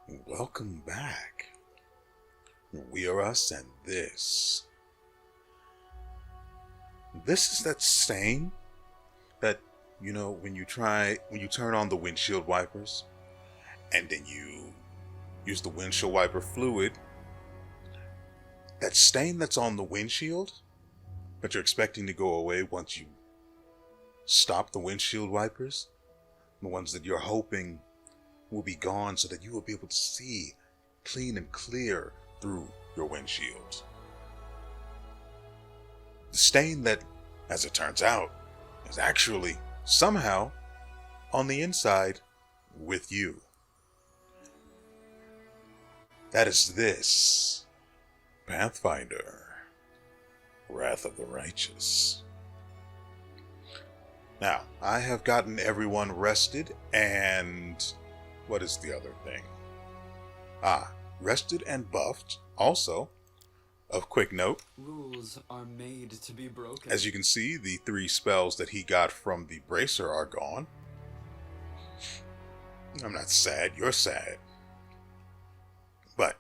Welcome back. WeArEuS and this is that stain that when you turn on the windshield wipers and then you use the windshield wiper fluid, that stain that's on the windshield that you're expecting to go away once you stop the windshield wipers, the ones that you're hoping will be gone so that you will be able to see clean and clear through your windshield. The stain that, as it turns out, is actually somehow on the inside with you. That is this Pathfinder, Wrath of the Righteous. Now, I have gotten everyone rested and what is the other thing? Rested and buffed. Also, of quick note, rules are made to be broken. As you can see, the 3 spells that he got from the bracer are gone. I'm not sad, you're sad. But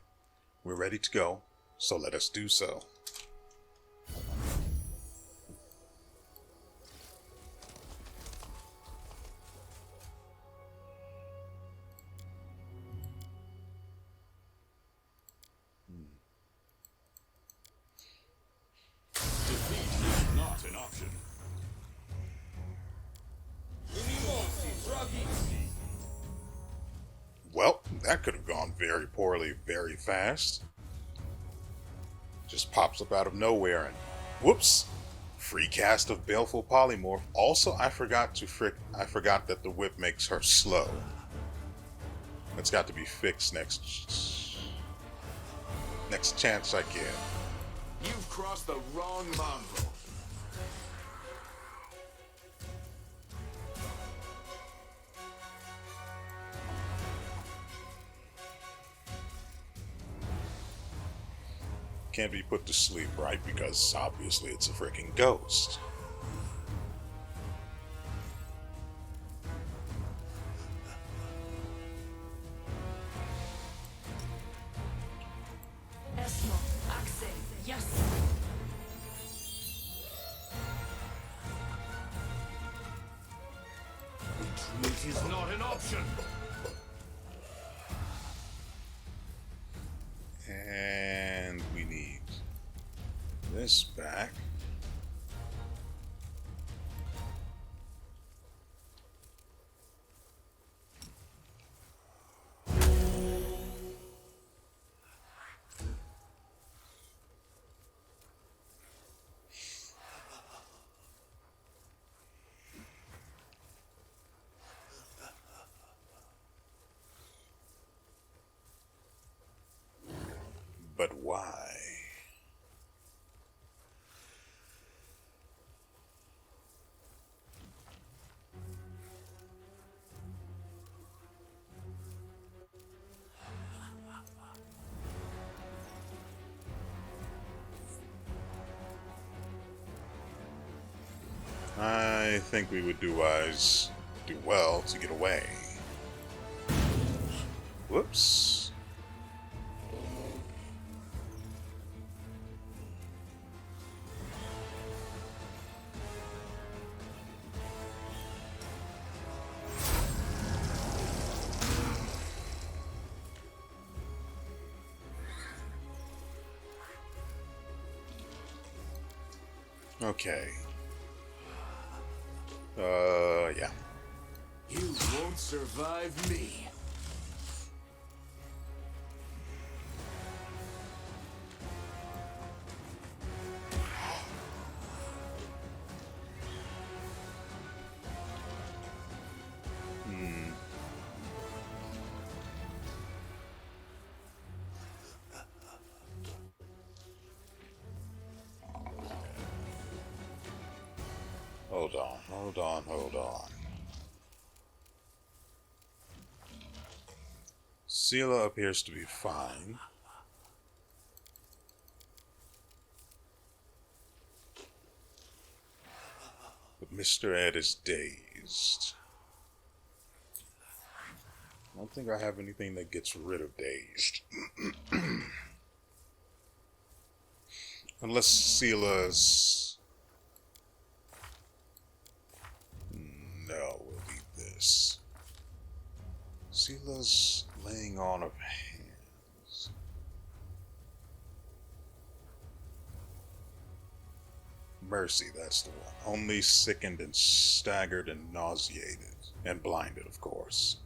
we're ready to go, so let us do so. Well, that could have gone very poorly very fast. Just pops up out of nowhere and whoops! Free cast of Baleful Polymorph. Also, I forgot that the whip makes her slow. That's got to be fixed next chance I get. You've crossed the wrong mongrel. Can't be put to sleep, right? Because obviously it's a freaking ghost. Retreat is not an option. And we need this back. But why? I think we would do well to get away. Whoops. Okay. Yeah. You won't survive me. Hold on. Sela appears to be fine. But Mr. Ed is dazed. I don't think I have anything that gets rid of dazed. Unless Sela's... No, we'll leave this. Sela's laying on of hands. Mercy, that's the one. Only sickened and staggered and nauseated. And blinded, of course.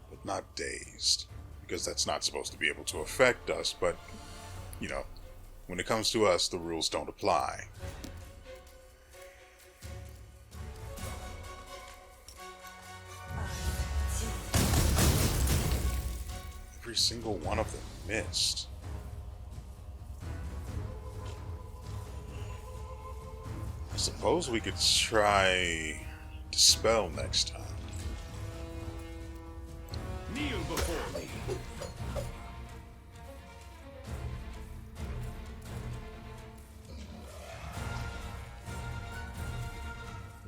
But not dazed. Because that's not supposed to be able to affect us, but, you know, when it comes to us, the rules don't apply. Every single one of them missed. I suppose we could try Dispel next time. Kneel before me.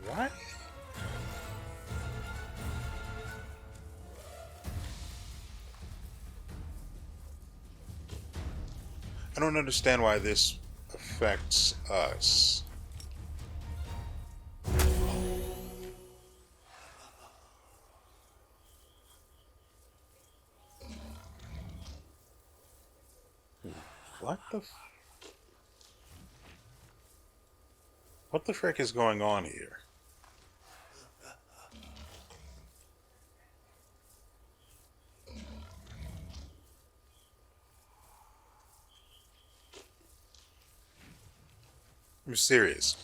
What? I don't understand why this affects us. What the frick is going on here? I'm serious.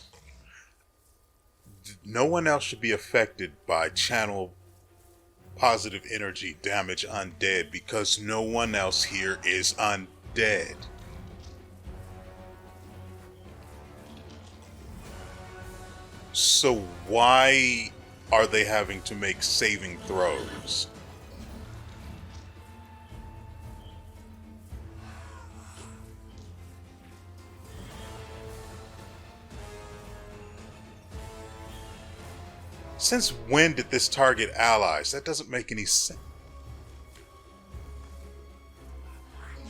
No one else should be affected by channel positive energy damage undead because no one else here is undead. So why are they having to make saving throws? Since when did this target allies? That doesn't make any sense.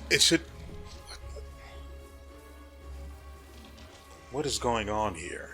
It should... What is going on here?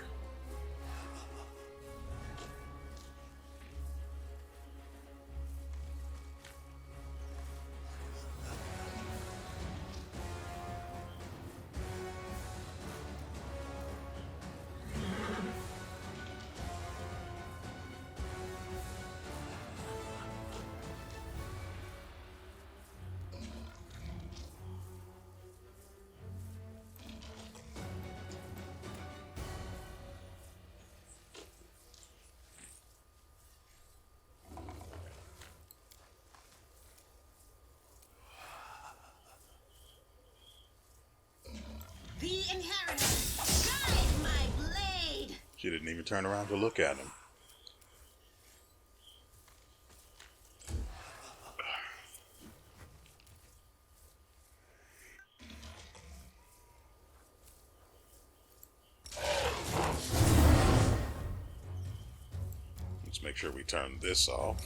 The inheritance! Guide my blade! She didn't even turn around to look at him. Let's make sure we turn this off.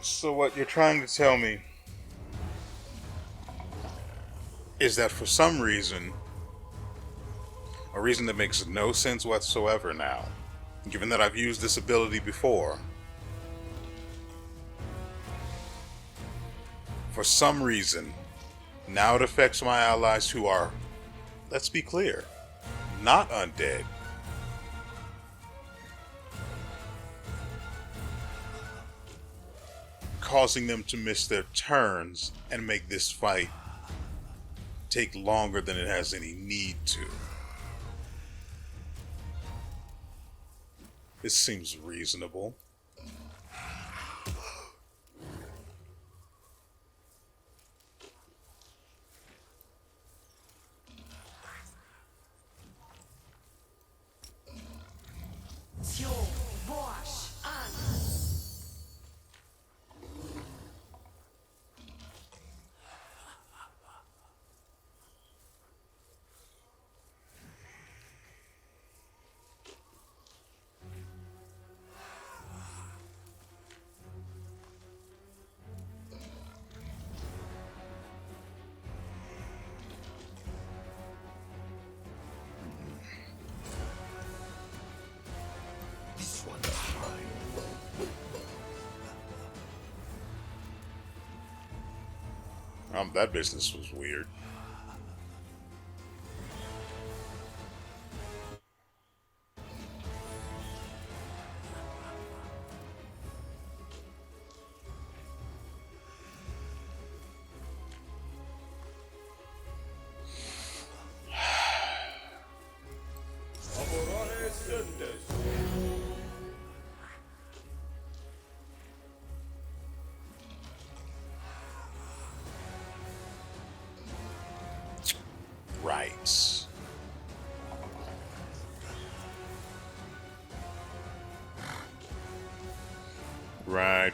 So what you're trying to tell me is that for some reason, a reason that makes no sense whatsoever now, given that I've used this ability before, for some reason, now it affects my allies who are, let's be clear, not undead. Causing them to miss their turns and make this fight take longer than it has any need to. This seems reasonable. That business was weird.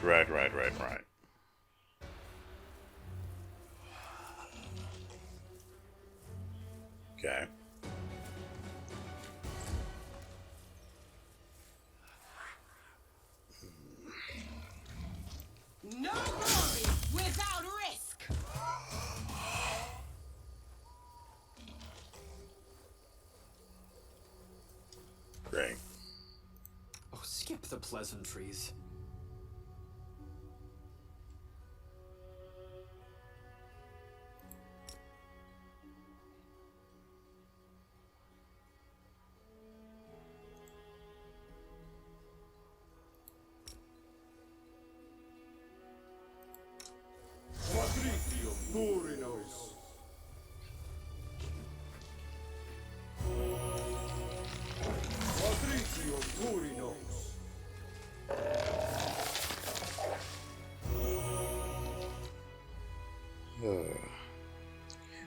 Right. Right. Okay. No glory without risk. Great. Oh, skip the pleasantries.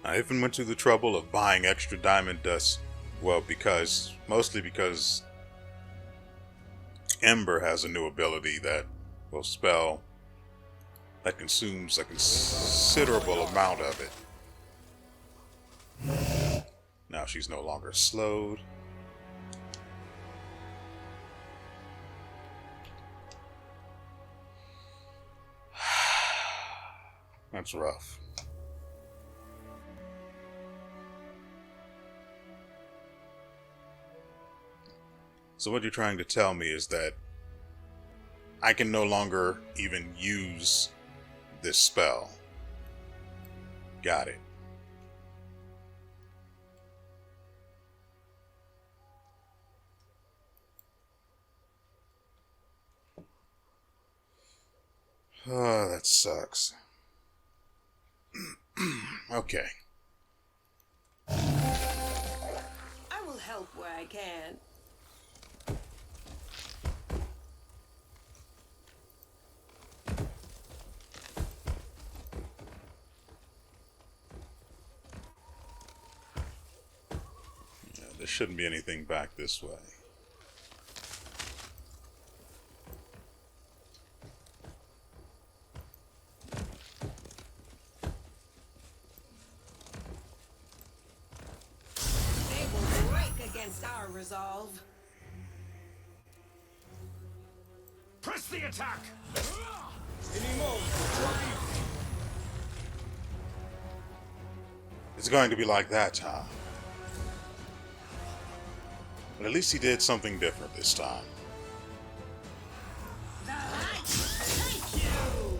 I even went to the trouble of buying extra diamond dust. Well, mostly because Ember has a new ability that will spell that consumes a considerable amount of it. Now she's no longer slowed. That's rough. So what you're trying to tell me is that I can no longer even use this spell. Got it. Oh, that sucks. Okay. I will help where I can. Yeah, there shouldn't be anything back this way. They will break against our resolve. Press the attack! It's going to be like that, huh? But at least he did something different this time. The light take you.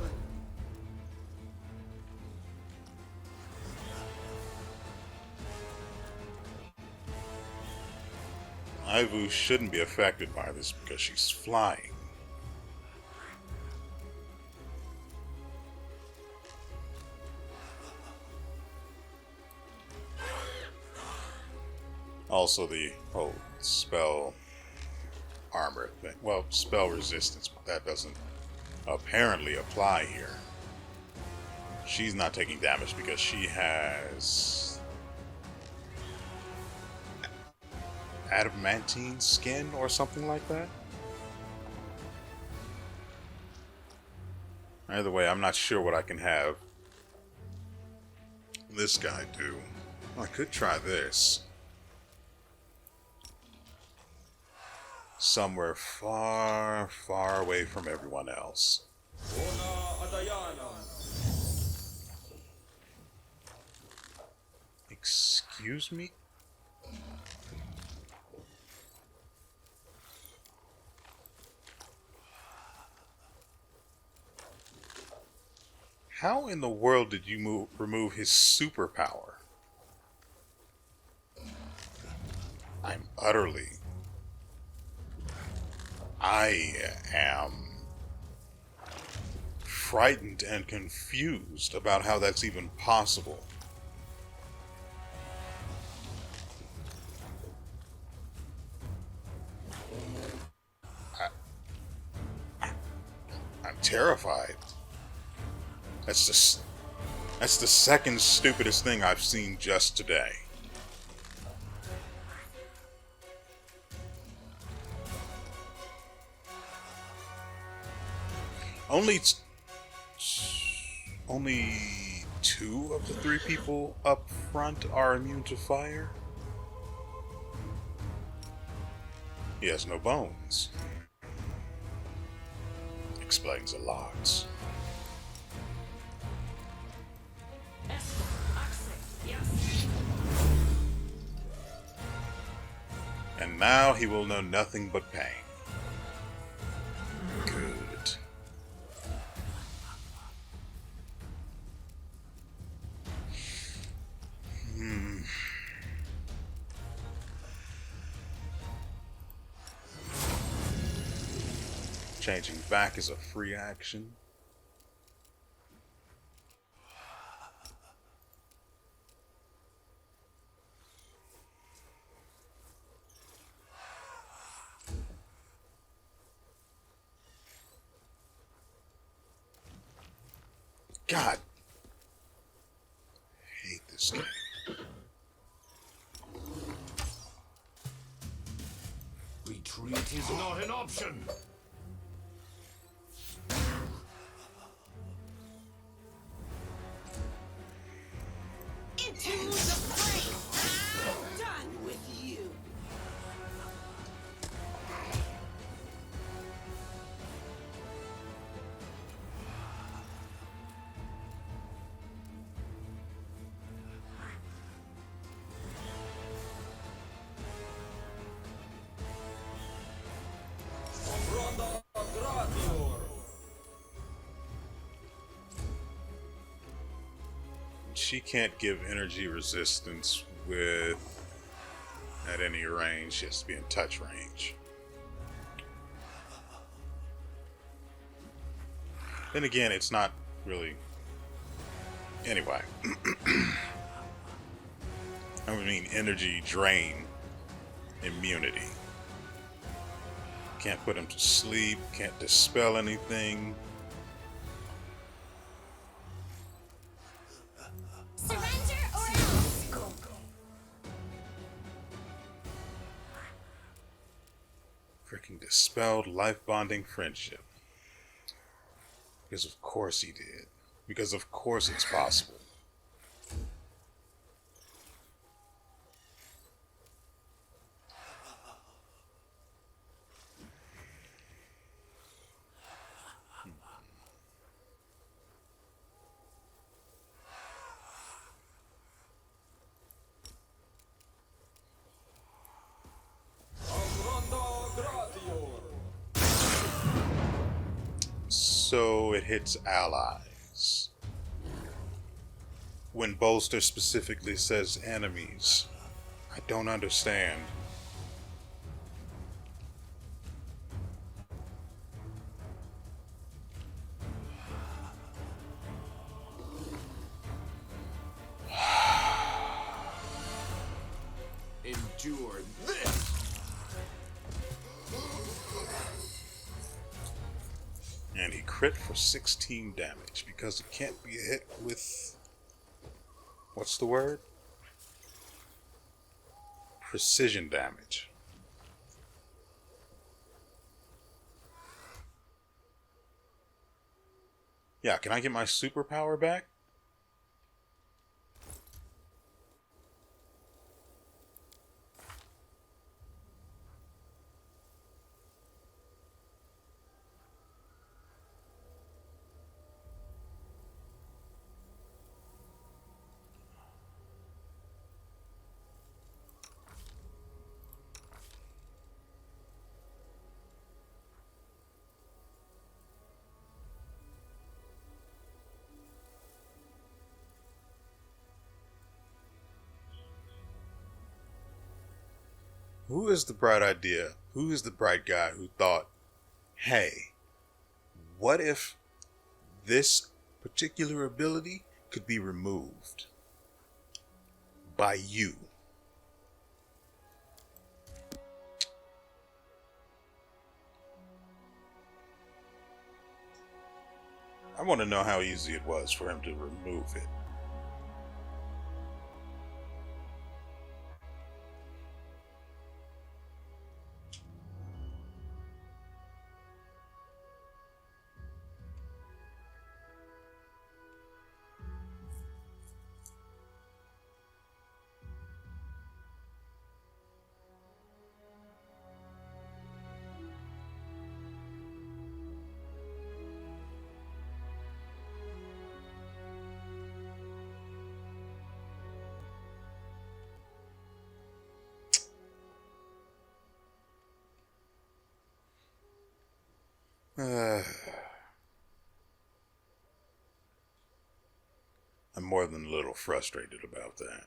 Ivu shouldn't be affected by this because she's flying. Also, the whole spell armor armor thing. Well, spell resistance, but that doesn't apparently apply here. She's not taking damage because she has adamantine skin or something like that. Either way, I'm not sure what I can have this guy do. I could try this. Somewhere far, far away from everyone else. Excuse me? How in the world did you remove his superpower? I am frightened and confused about how that's even possible. I'm terrified. That's the second stupidest thing I've seen just today. Only two of the three people up front are immune to fire. He has no bones. Explains a lot. And now he will know nothing but pain. Good. Changing back is a free action. God. I hate this game. Retreat is not an option. Into the fray! I'm done with you! She can't give energy resistance at any range. She has to be in touch range. Then again, it's not really... Anyway. I mean, energy drain immunity. Can't put him to sleep, can't dispel anything. Surrender or else! Freaking dispelled life bonding friendship. Because of course he did. Because of course it's possible. So it hits allies. When Bolster specifically says enemies, I don't understand. Endure this! crit for 16 damage because it can't be hit with, what's the word? Precision damage. Yeah, can I get my superpower back? Who is the bright idea? Who is the bright guy who thought, hey, what if this particular ability could be removed by you? I want to know how easy it was for him to remove it. I'm more than a little frustrated about that.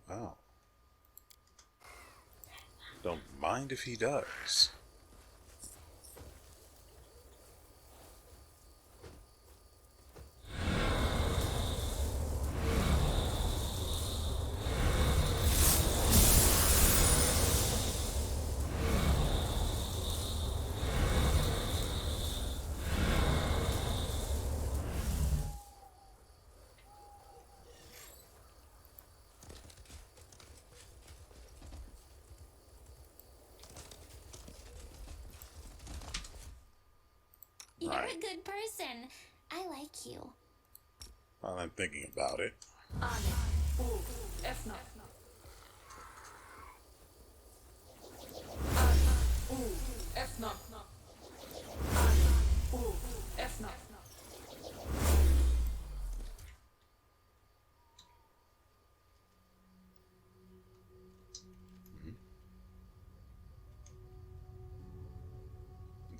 Wow. Don't mind if he does. You're Right. a good person. I like you. While I'm thinking about it.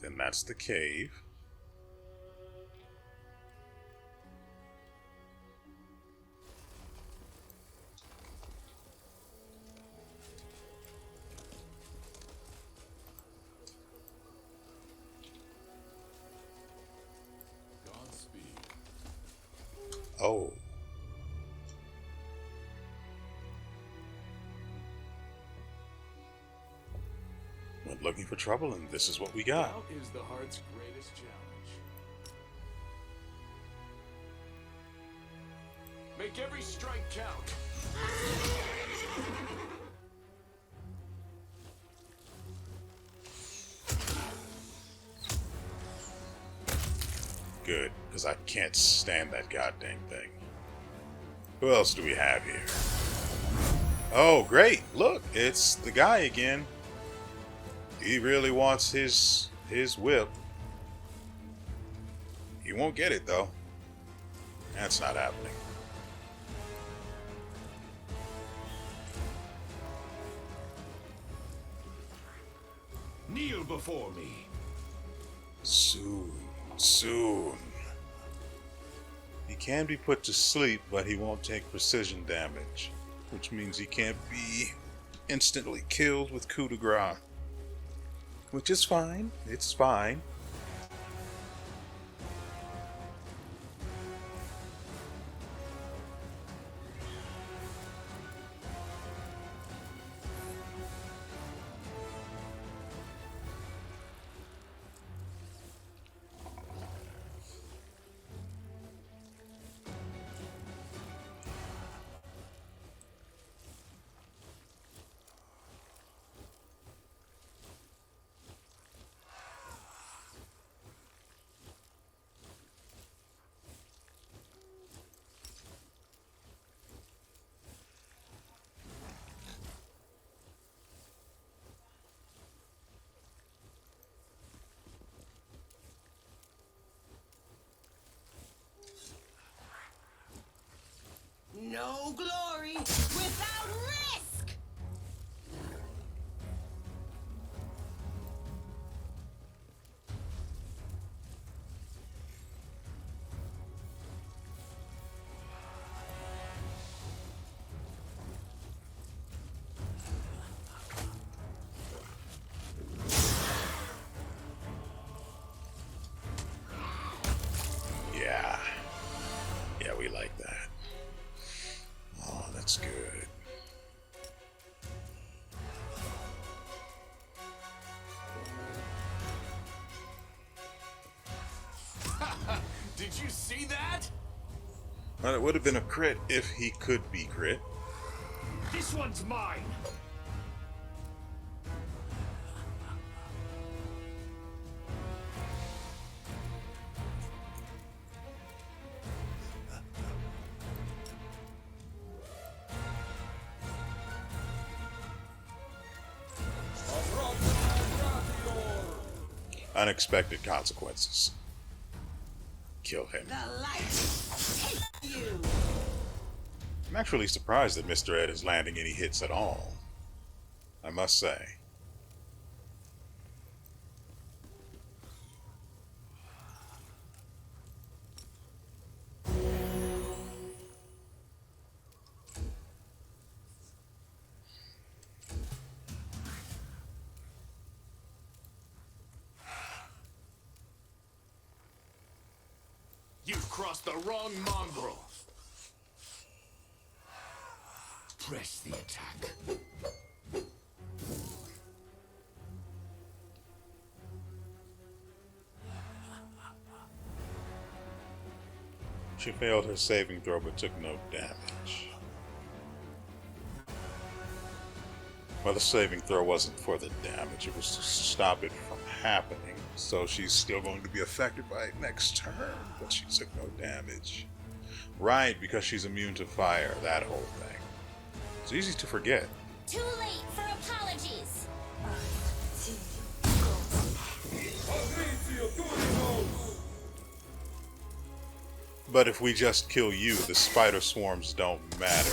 Then that's the cave. Godspeed. Oh. Went looking for trouble, and this is what we got. Doubt is the heart's greatest challenge. Make every strike count. Good, because I can't stand that goddamn thing. Who else do we have here? Oh, great! Look, it's the guy again. He really wants his whip. He won't get it though. That's not happening. Kneel before me. Soon, soon. He can be put to sleep, but he won't take precision damage, which means he can't be instantly killed with coup de grace. Which is fine. It's fine. no glory without risk! Yeah. Yeah, we like that. Oh, that's good. Did you see that? Well, it would have been a crit if he could be crit. This one's mine. Unexpected consequences. Kill him. The light take you! I'm actually surprised that Mr. Ed is landing any hits at all, I must say. You crossed the wrong mongrel. Press the attack. She failed her saving throw but took no damage. Well, the saving throw wasn't for the damage, it was to stop it from happening. So she's still going to be affected by it next turn, but she took no damage. Right, because she's immune to fire, that whole thing. It's easy to forget. Too late for apologies. But if we just kill you, the spider swarms don't matter.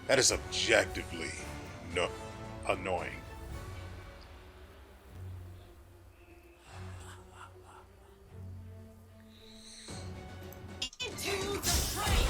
That is objectively annoying. Into the fray!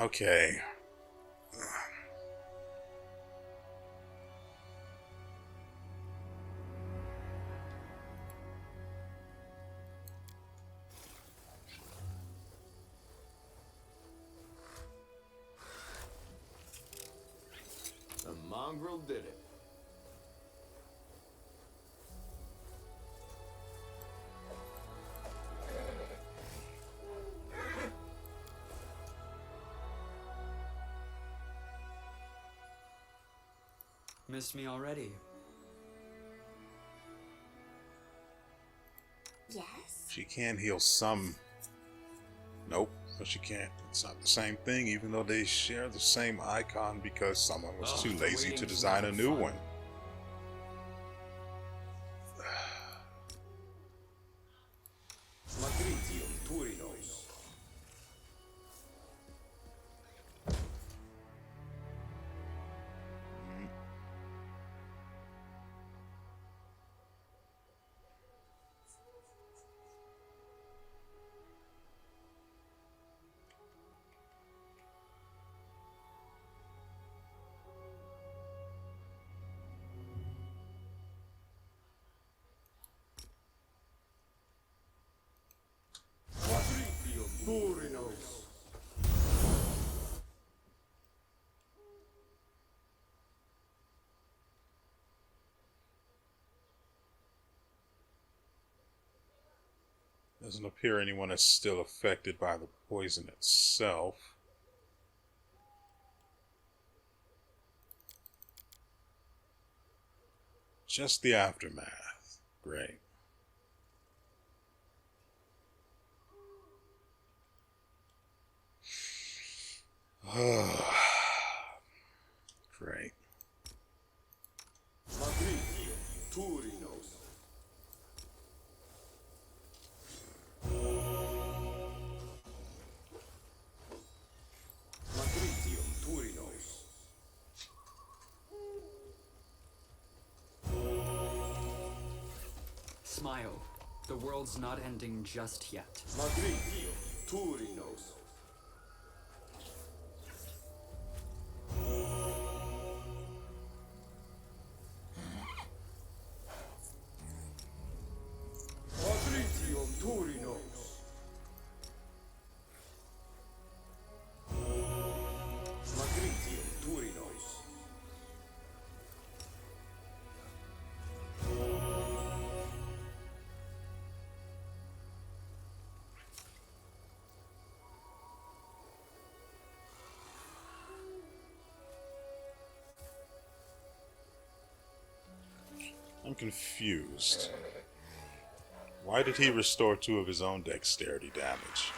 Okay. The mongrel did it. Missed me already. Yes? She can heal some. Nope, but she can't. It's not the same thing, even though they share the same icon because someone was Oh, too the lazy to waiting's design a not new fun. one. Doesn't appear anyone is still affected by the poison itself. Just the aftermath. Great. Great. Smile. The world's not ending just yet. I'm confused. Why did he restore 2 of his own dexterity damage?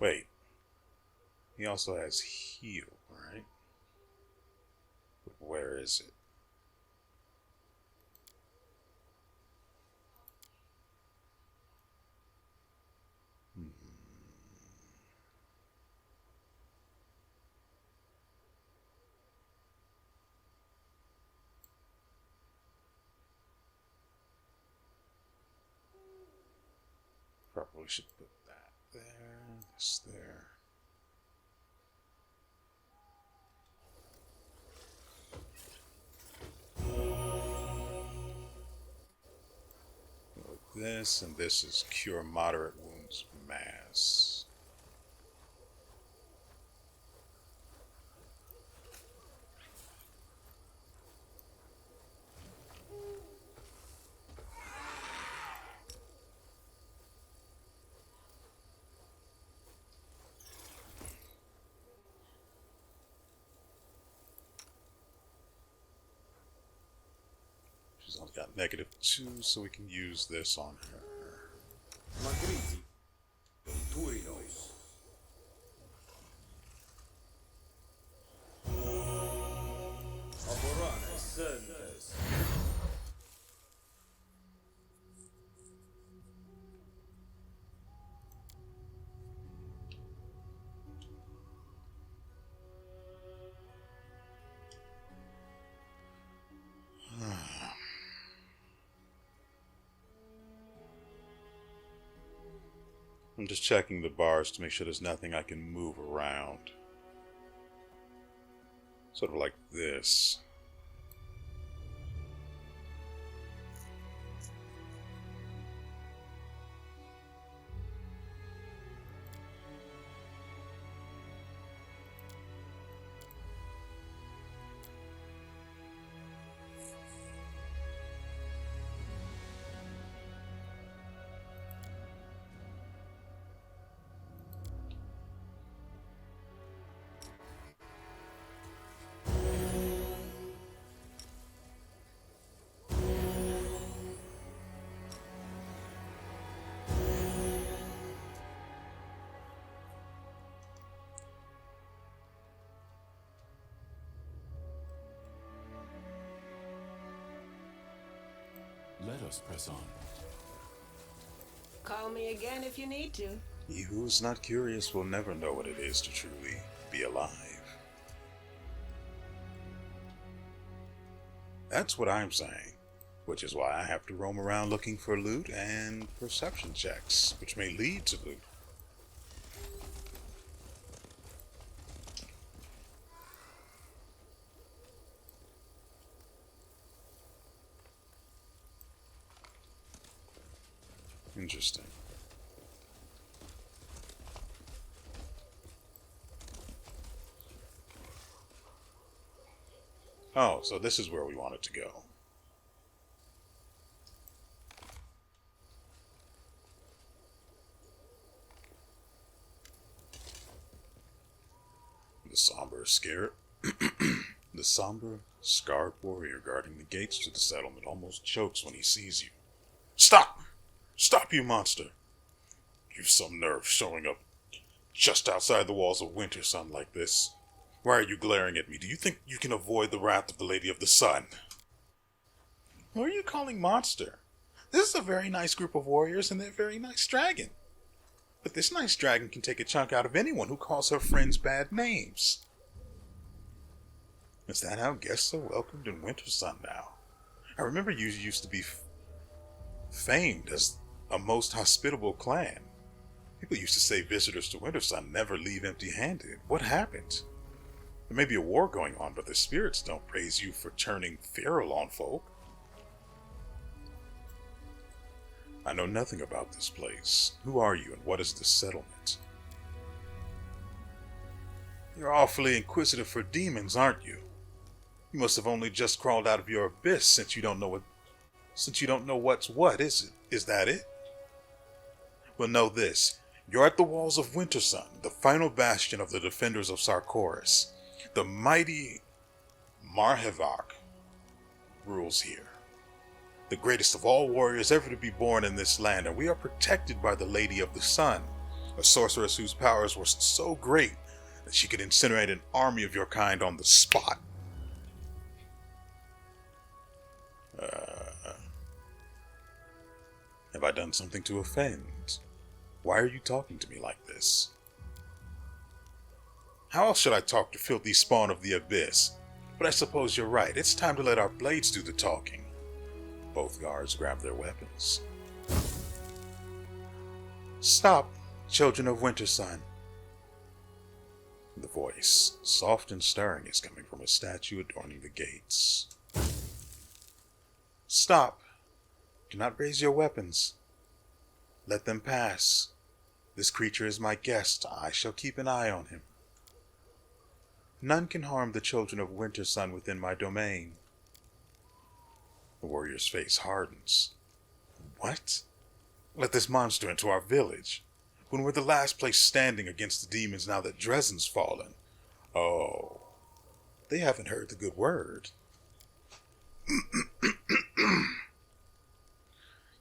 Wait. He also has heal, right? But where is it? Probably should put that there, this there. Like this, and this is cure moderate wounds mass. She's only got -2, so we can use this on her. I'm just checking the bars to make sure there's nothing I can move around. Sort of like this. Let us press on. Call me again if you need to. He who is not curious will never know what it is to truly be alive. That's what I'm saying, which is why I have to roam around looking for loot and perception checks, which may lead to loot. Interesting. Oh, so this is where we wanted to go. The somber, scared, the somber, scarred warrior guarding the gates to the settlement almost chokes when he sees you. Stop! Stop, you monster! You've some nerve showing up just outside the walls of WIntersun like this. Why are you glaring at me? Do you think you can avoid the wrath of the Lady of the Sun? Who are you calling monster? This is a very nice group of warriors and they're a very nice dragon. But this nice dragon can take a chunk out of anyone who calls her friends bad names. Is that how guests are welcomed in WIntersun now? I remember you used to be famed as a most hospitable clan. People used to say visitors to WIntersun never leave empty-handed. What happened? There may be a war going on, but the spirits don't praise you for turning feral on folk. I know nothing about this place. Who are you and what is this settlement? You're awfully inquisitive for demons, aren't you? You must have only just crawled out of your abyss since you don't know what's what, is it? Is that it? Well, know this. You're at the walls of WIntersun, the final bastion of the defenders of Sarkoris. The mighty Marhevok rules here, the greatest of all warriors ever to be born in this land, and we are protected by the Lady of the Sun, a sorceress whose powers were so great that she could incinerate an army of your kind on the spot. Have I done something to offend? Why are you talking to me like this? How else should I talk to filthy spawn of the abyss? But I suppose you're right. It's time to let our blades do the talking. Both guards grab their weapons. Stop, children of WIntersun. The voice, soft and stirring, is coming from a statue adorning the gates. Stop. Do not raise your weapons. Let them pass. This creature is my guest. I shall keep an eye on him. None can harm the children of WIntersun within my domain. The warrior's face hardens. What? Let this monster into our village, when we're the last place standing against the demons now that Dresden's fallen. Oh, they haven't heard the good word.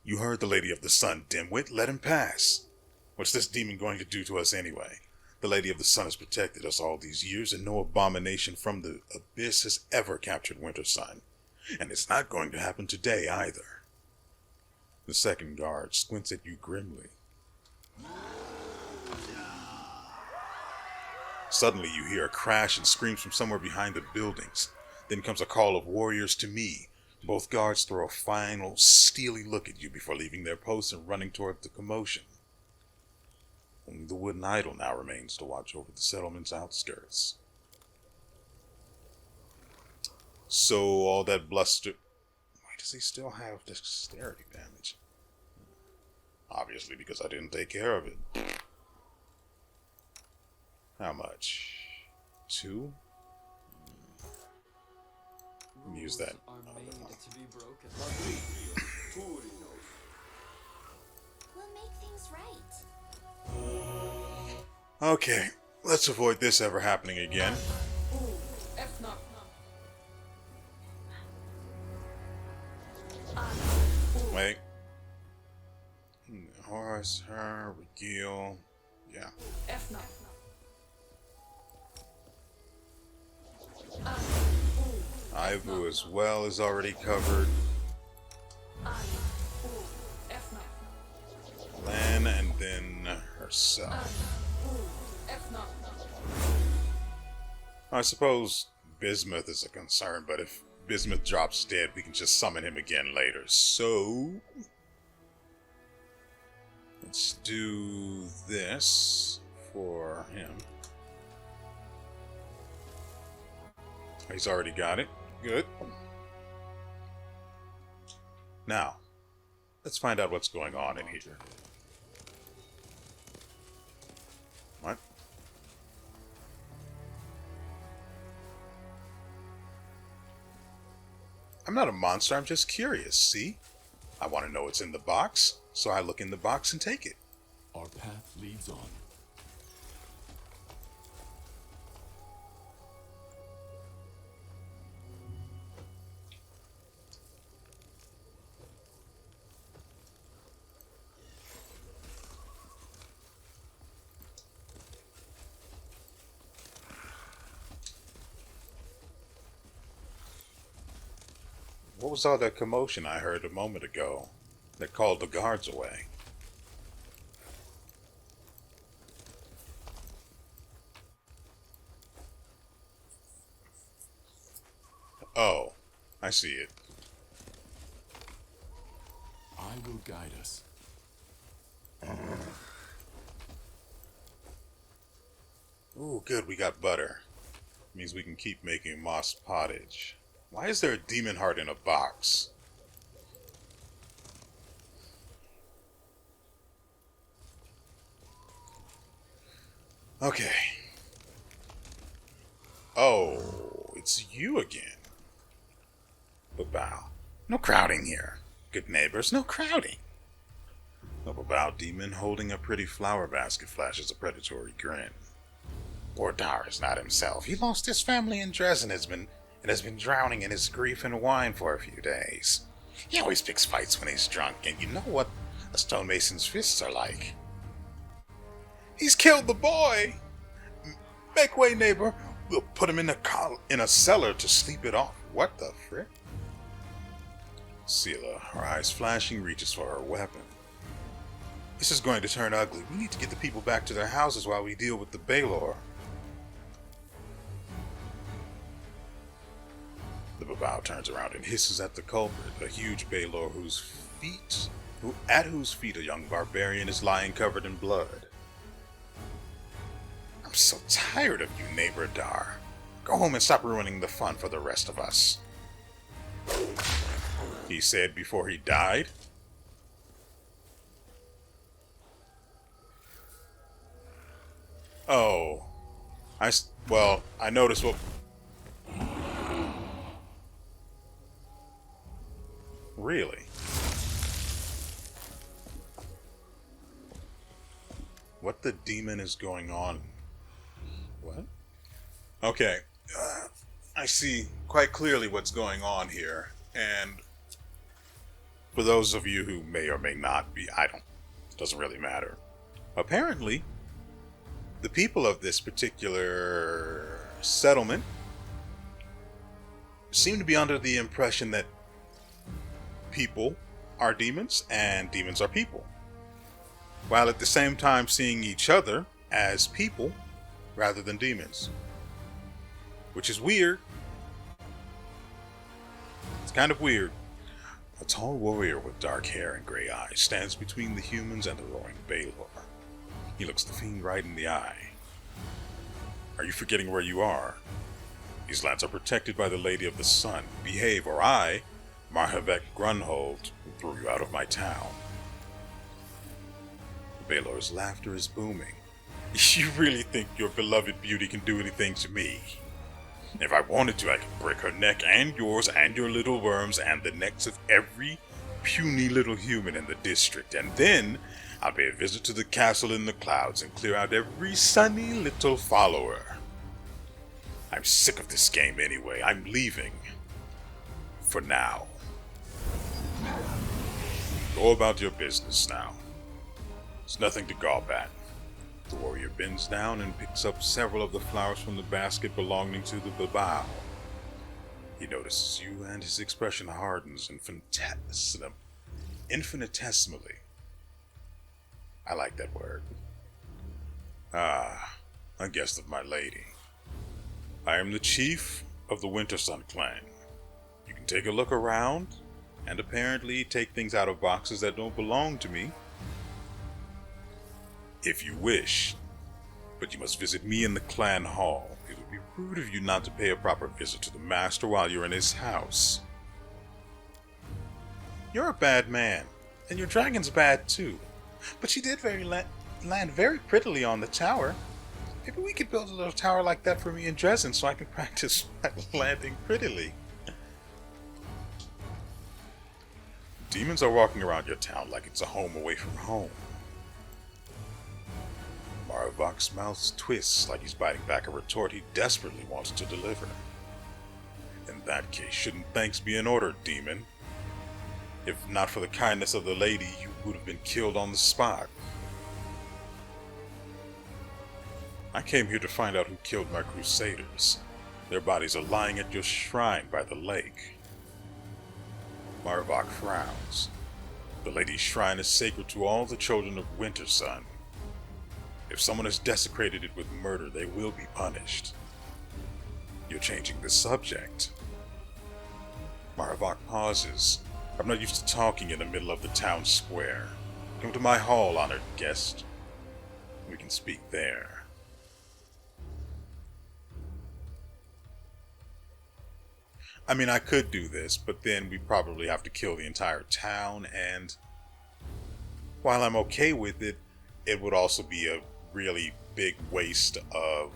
You heard the Lady of the Sun, dimwit. Let him pass. What's this demon going to do to us anyway? The Lady of the Sun has protected us all these years, and no abomination from the abyss has ever captured WIntersun. And it's not going to happen today either. The second guard squints at you grimly. Suddenly you hear a crash and screams from somewhere behind the buildings. Then comes a call of warriors to me. Both guards throw a final, steely look at you before leaving their posts and running toward the commotion. Only the wooden idol now remains to watch over the settlement's outskirts. So all that bluster... Why does he still have dexterity damage? Obviously because I didn't take care of it. How much? 2? Use that. Are made to be broken. We'll make things right. Okay, let's avoid this ever happening again. Wait. Horse, her, regale. Yeah. Ivu as well is already covered. Lan and then herself. I suppose Bismuth is a concern, but if Bismuth drops dead, we can just summon him again later. So, let's do this for him. He's already got it. Good. Now, let's find out what's going on in here. What? I'm not a monster, I'm just curious, see? I want to know what's in the box, so I look in the box and take it. Our path leads on. What was all that commotion I heard a moment ago that called the guards away? Oh, I see it. I will guide us. Ooh, good, we got butter. Means we can keep making moss pottage. Why is there a demon heart in a box? Okay. Oh, it's you again. Babao. No crowding here. Good neighbors, no crowding. The Babao demon holding a pretty flower basket flashes a predatory grin. Poor Dar is not himself. He lost his family in Dresden and has been drowning in his grief and wine for a few days. He always picks fights when he's drunk, and you know what a stonemason's fists are like. He's killed the boy! Make way, neighbor. We'll put him in a cellar to sleep it off. What the frick? Sela, her eyes flashing, reaches for her weapon. This is going to turn ugly. We need to get the people back to their houses while we deal with the Baylor. The Babao turns around and hisses at the culprit, a huge Baylor at whose feet a young barbarian is lying covered in blood. I'm so tired of you, neighbor Dar. Go home and stop ruining the fun for the rest of us. He said before he died. Oh. I noticed what... Really? What the demon is going on? What? Okay. I see quite clearly what's going on here. And for those of you who may or may not be, it doesn't really matter. Apparently, the people of this particular settlement seem to be under the impression that people are demons and demons are people, while at the same time seeing each other as people rather than demons, which is weird. It's kind of weird. A tall warrior with dark hair and gray eyes stands between the humans and the roaring Baylor. He looks the fiend right in the eye. Are you forgetting where you are? These lands are protected by the Lady of the Sun. Behave, or I, Marhavek Grunhold, will throw you out of my town. The Baylor's laughter is booming. You really think your beloved beauty can do anything to me? If I wanted to, I could break her neck and yours and your little worms and the necks of every puny little human in the district, and then I'll pay a visit to the castle in the clouds and clear out every sunny little follower. I'm sick of this game anyway. I'm leaving. For now. Go about your business now. There's nothing to gawp at. The warrior bends down and picks up several of the flowers from the basket belonging to the Babao. He notices you, and his expression hardens infinitesimally. I like that word. Ah, a guest of my lady. I am the chief of the WIntersun clan. You can take a look around, and apparently take things out of boxes that don't belong to me, if you wish. But you must visit me in the clan hall. It would be rude of you not to pay a proper visit to the master while you're in his house. You're a bad man, and your dragon's bad too. But she did land very prettily on the tower. Maybe we could build a little tower like that for me in Dresden so I can practice landing prettily. Demons are walking around your town like it's a home away from home. Marvok's mouth twists like he's biting back a retort he desperately wants to deliver. In that case, shouldn't thanks be in order, demon? If not for the kindness of the lady, you would have been killed on the spot. I came here to find out who killed my crusaders. Their bodies are lying at your shrine by the lake. Marvok frowns. The lady's shrine is sacred to all the children of WIntersun. If someone has desecrated it with murder, they will be punished. You're changing the subject. Marvok pauses. I'm not used to talking in the middle of the town square. Come to my hall, honored guest. We can speak there. I mean, I could do this, but then we probably have to kill the entire town, and while I'm okay with it, it would also be a really big waste of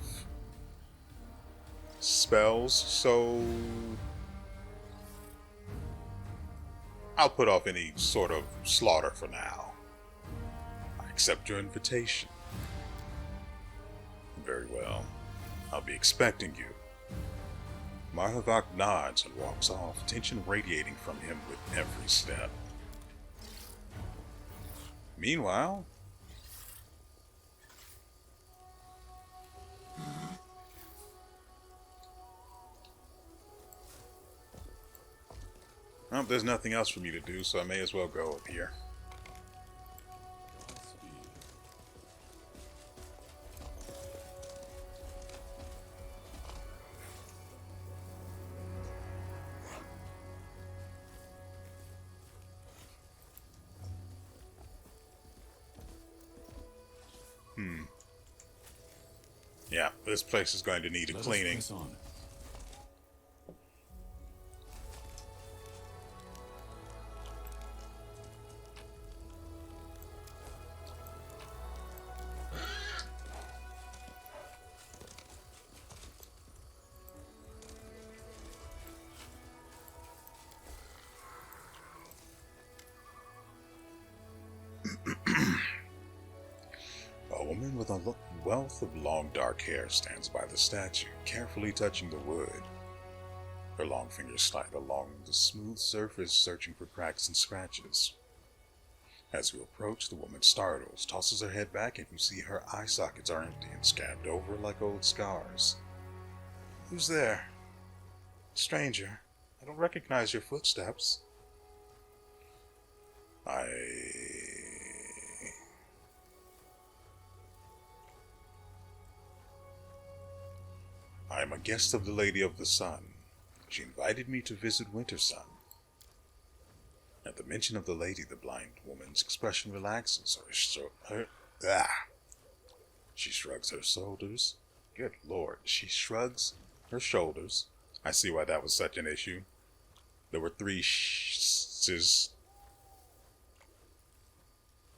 spells, so I'll put off any sort of slaughter for now. I accept your invitation. Very well. I'll be expecting you. Marvok nods and walks off, tension radiating from him with every step. Meanwhile, well, there's nothing else for me to do, so I may as well go up here. Yeah, this place is going to need a Let us cleaning. press on. A woman with a wealth of long dark hair stands by the statue, carefully touching the wood. Her long fingers slide along the smooth surface, searching for cracks and scratches. As you approach, the woman startles, tosses her head back, and you see her eye sockets are empty and scabbed over like old scars. Who's there? Stranger, I don't recognize your footsteps. I am a guest of the Lady of the Sun. She invited me to visit WIntersun. At the mention of the lady, the blind woman's expression relaxes. She shrugs her shoulders. Good lord, she shrugs her shoulders. I see why that was such an issue. There were three sh's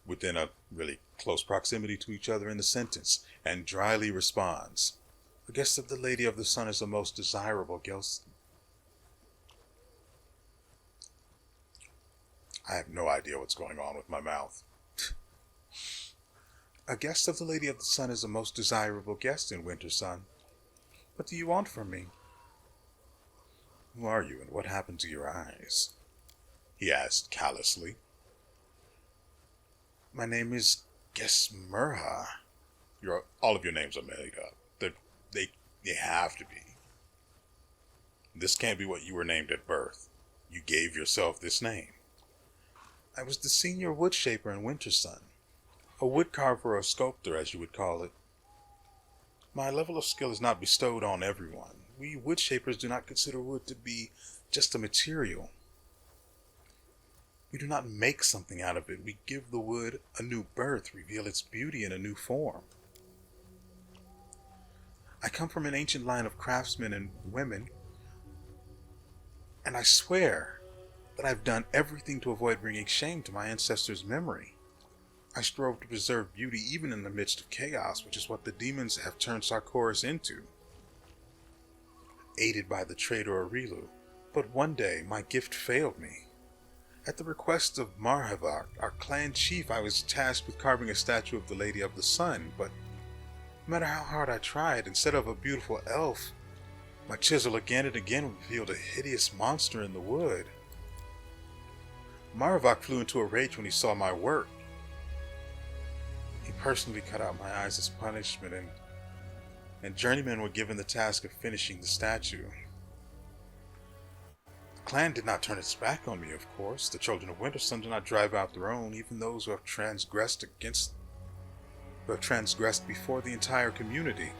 within a really close proximity to each other in the sentence, and dryly responds, "The guest of the Lady of the Sun is the most desirable guest." I have no idea what's going on with my mouth. A guest of the Lady of the Sun is the most desirable guest in WIntersun. What do you want from me? Who are you, and what happened to your eyes? He asked callously. My name is Gesmurha. All of your names are made up. They have to be. This can't be what you were named at birth. You gave yourself this name. I was the senior wood shaper in WIntersun. A wood carver or sculptor, as you would call it. My level of skill is not bestowed on everyone. we wood shapers do not consider wood to be just a material. We do not make something out of it. We give the wood a new birth, reveal its beauty in a new form. I come from an ancient line of craftsmen and women, and I swear that I've done everything to avoid bringing shame to my ancestors' memory. I strove to preserve beauty even in the midst of chaos, which is what the demons have turned Sarkoris into, aided by the traitor WIRELli. But one day, my gift failed me. At the request of Marhavak, our clan chief, I was tasked with carving a statue of the Lady of the Sun, but no matter how hard I tried, instead of a beautiful elf, my chisel again and again revealed a hideous monster in the wood. Marhavak flew into a rage when he saw my work. He personally cut out my eyes as punishment, and journeymen were given the task of finishing the statue. The clan did not turn its back on me, of course. The children of WIntersun do not drive out their own, even those who have transgressed before the entire community.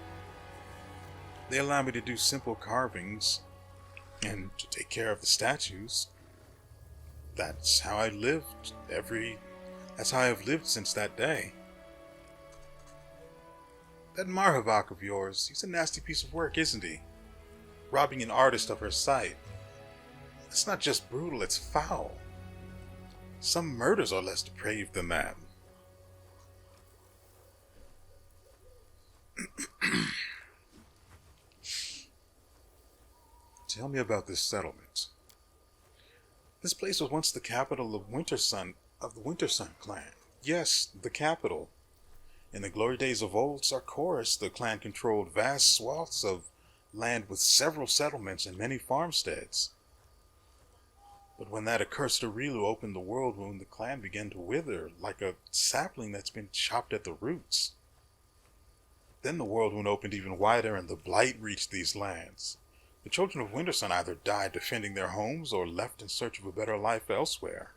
They allow me to do simple carvings and to take care of the statues. That's how I lived that's how I've lived since that day. That Marhavak of yours, he's a nasty piece of work, isn't he? Robbing an artist of her sight. It's not just brutal, it's foul. Some murders are less depraved than that. Tell me about this settlement. This place was once the capital of WIntersun, of the WIntersun clan. Yes, the capital. In the glory days of old Sarkoris, the clan controlled vast swaths of land with several settlements and many farmsteads. But when that accursed WIRELli opened the world wound, the clan began to wither like a sapling that's been chopped at the roots. Then the world wound opened even wider and the blight reached these lands. The children of WIntersun either died defending their homes or left in search of a better life elsewhere.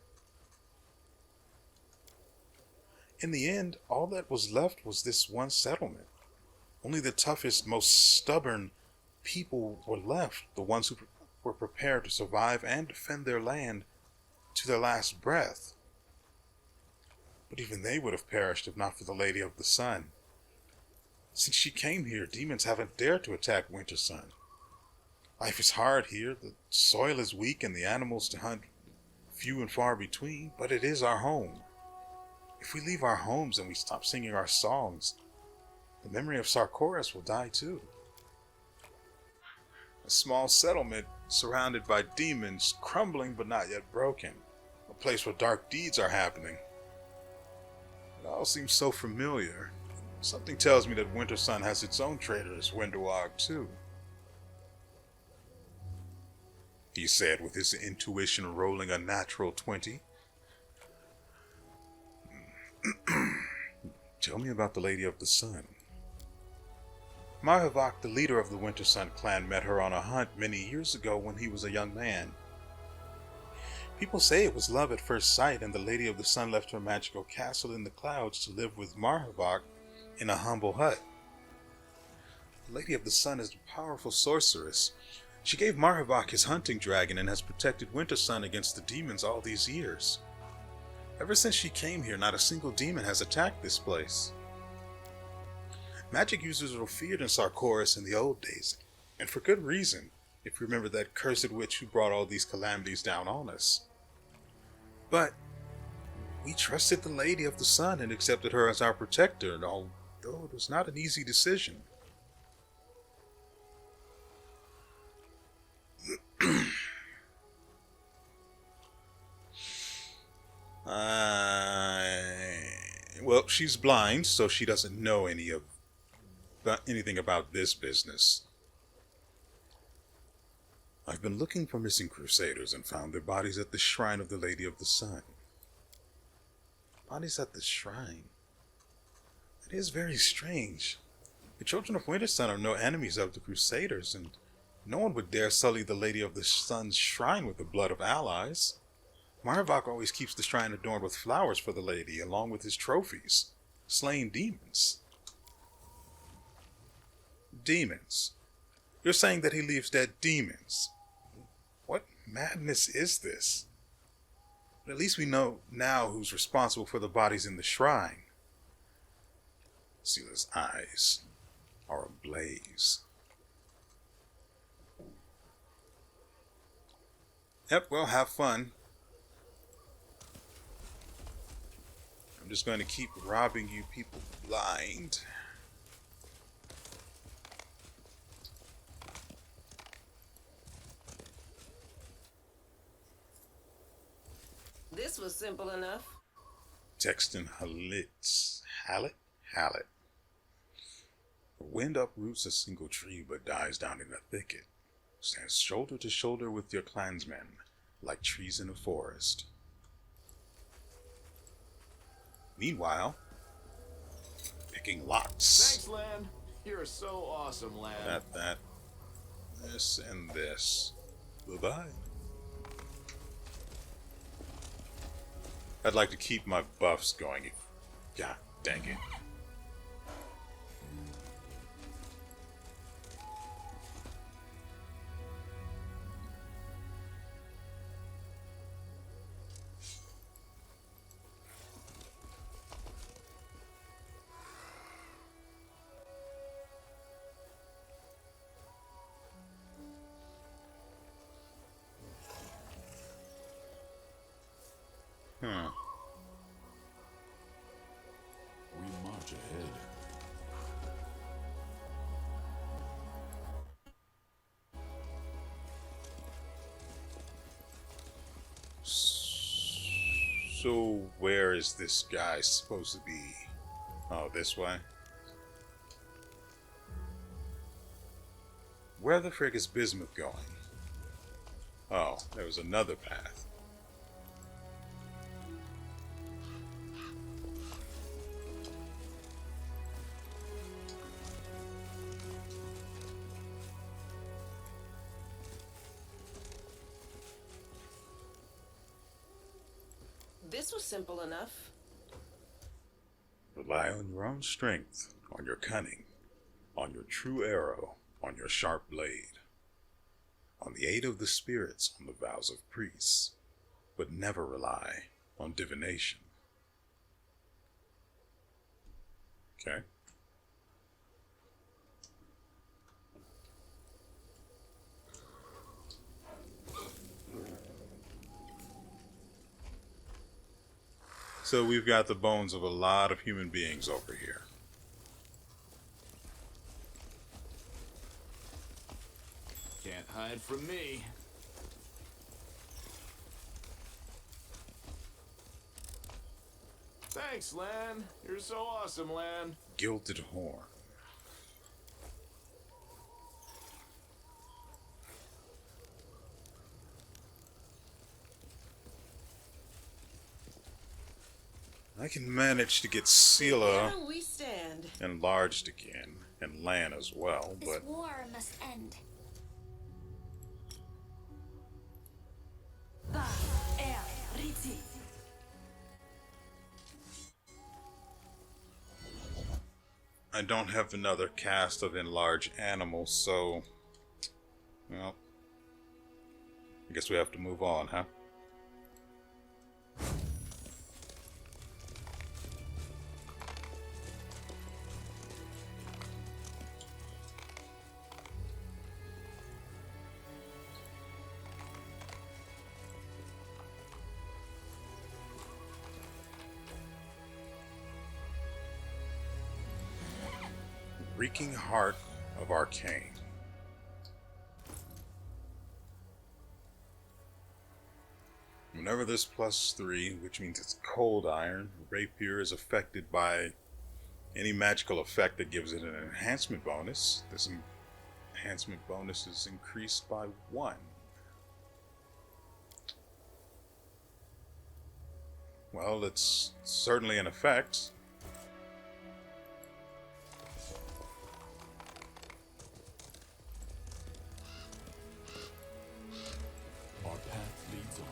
In the end, all that was left was this one settlement. Only the toughest, most stubborn people were left, the ones who were prepared to survive and defend their land to their last breath. But even they would have perished if not for the Lady of the Sun. Since she came here, demons haven't dared to attack WIntersun. Life is hard here, the soil is weak and the animals to hunt few and far between, but it is our home. If we leave our homes and we stop singing our songs, the memory of Sarkoris will die too. A small settlement surrounded by demons, crumbling but not yet broken. A place where dark deeds are happening. It all seems so familiar. Something tells me that WIntersun has its own traitors, WIREUS too. He said with his intuition rolling a natural 20. Tell me about the Lady of the Sun. Marhavak, the leader of the WIntersun clan, met her on a hunt many years ago when he was a young man. People say it was love at first sight, and the Lady of the Sun left her magical castle in the clouds to live with Marhavak in a humble hut. The Lady of the Sun is a powerful sorceress. She gave Marhavak his hunting dragon and has protected WIntersun against the demons all these years. Ever since she came here, not a single demon has attacked this place. Magic users were feared in Sarkoris in the old days, and for good reason, if you remember that cursed witch who brought all these calamities down on us. But we trusted the Lady of the Sun and accepted her as our protector, although it was not an easy decision. Well, she's blind, so she doesn't know anything about this business. I've been looking for missing crusaders and found their bodies at the shrine of the Lady of the Sun. Bodies at the shrine? It is very strange. The children of WIntersun are no enemies of the crusaders, and no one would dare sully the Lady of the Sun's shrine with the blood of allies. Marhavak always keeps the shrine adorned with flowers for the lady, along with his trophies. Slain demons. Demons. You're saying that he leaves dead demons. What madness is this? But at least we know now who's responsible for the bodies in the shrine. Sealer's eyes are ablaze. Yep, well, have fun. I'm just going to keep robbing you people blind. This was simple enough. Texton Hallet. The wind uproots a single tree but dies down in a thicket. Stands shoulder to shoulder with your clansmen, like trees in a forest. Meanwhile, picking locks. Thanks, Lan. You're so awesome, Lan. That, this, and this. Bye-bye. I'd like to keep my buffs going. God dang it. We march ahead. So where is this guy supposed to be? Oh, this way? Where the frick is Bismuth going? Oh, there was another path. This was simple enough. Rely on your own strength, on your cunning, on your true arrow, on your sharp blade, on the aid of the spirits, on the vows of priests, but never rely on divination. Okay. So we've got the bones of a lot of human beings over here. Can't hide from me. Thanks, Lan. You're so awesome, Lan. Gilded horn. I can manage to get Sela Here we stand. enlarged again, and Lan as well, This but war must end. I don't have another cast of enlarged animals, so, well, I guess we have to move on, huh? Reeking Heart of Arcane. Whenever this +3, which means it's cold iron, rapier is affected by any magical effect that gives it an enhancement bonus, this enhancement bonus is increased by 1. Well, it's certainly an effect. Our path leads on.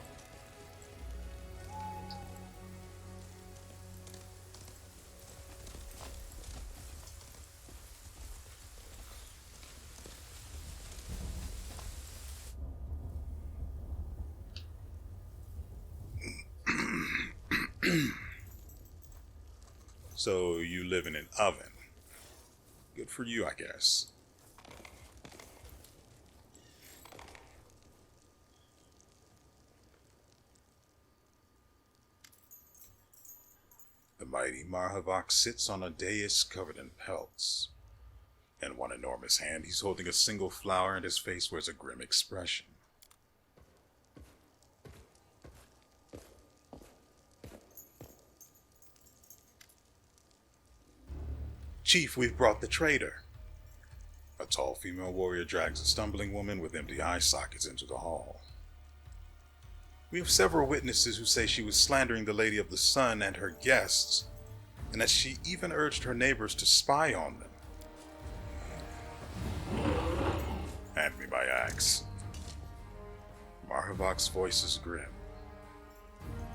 So you live in an oven. Good for you, I guess. The mighty Marhavok sits on a dais covered in pelts. In one enormous hand, he's holding a single flower, and his face wears a grim expression. Chief, we've brought the traitor. A tall female warrior drags a stumbling woman with empty eye sockets into the hall. We have several witnesses who say she was slandering the Lady of the Sun and her guests, and that she even urged her neighbors to spy on them. Hand me my axe. Marhavok's voice is grim.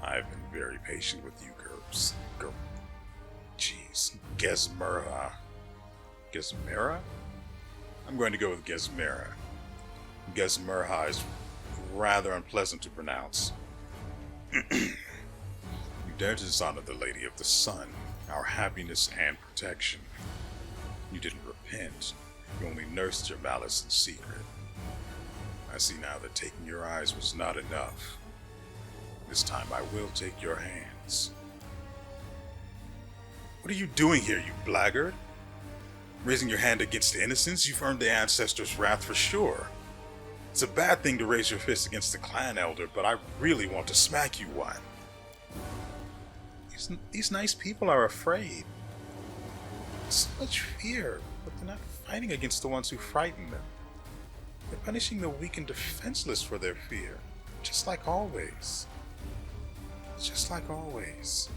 I've been very patient with you, Gerbs. Jeez. Gesmera. Gesmera? I'm going to go with Gesmera. Gesmera is rather unpleasant to pronounce. You dare to dishonor the Lady of the Sun, our happiness and protection. You didn't repent. You only nursed your malice in secret. I see now that taking your eyes was not enough. This time I will take your hands. What are you doing here, you blackguard? Raising your hand against the innocents? You've earned the ancestors' wrath for sure. It's a bad thing to raise your fist against the clan elder, but I really want to smack you one. These nice people are afraid. So much fear, but they're not fighting against the ones who frighten them. They're punishing the weak and defenseless for their fear, just like always. Just like always.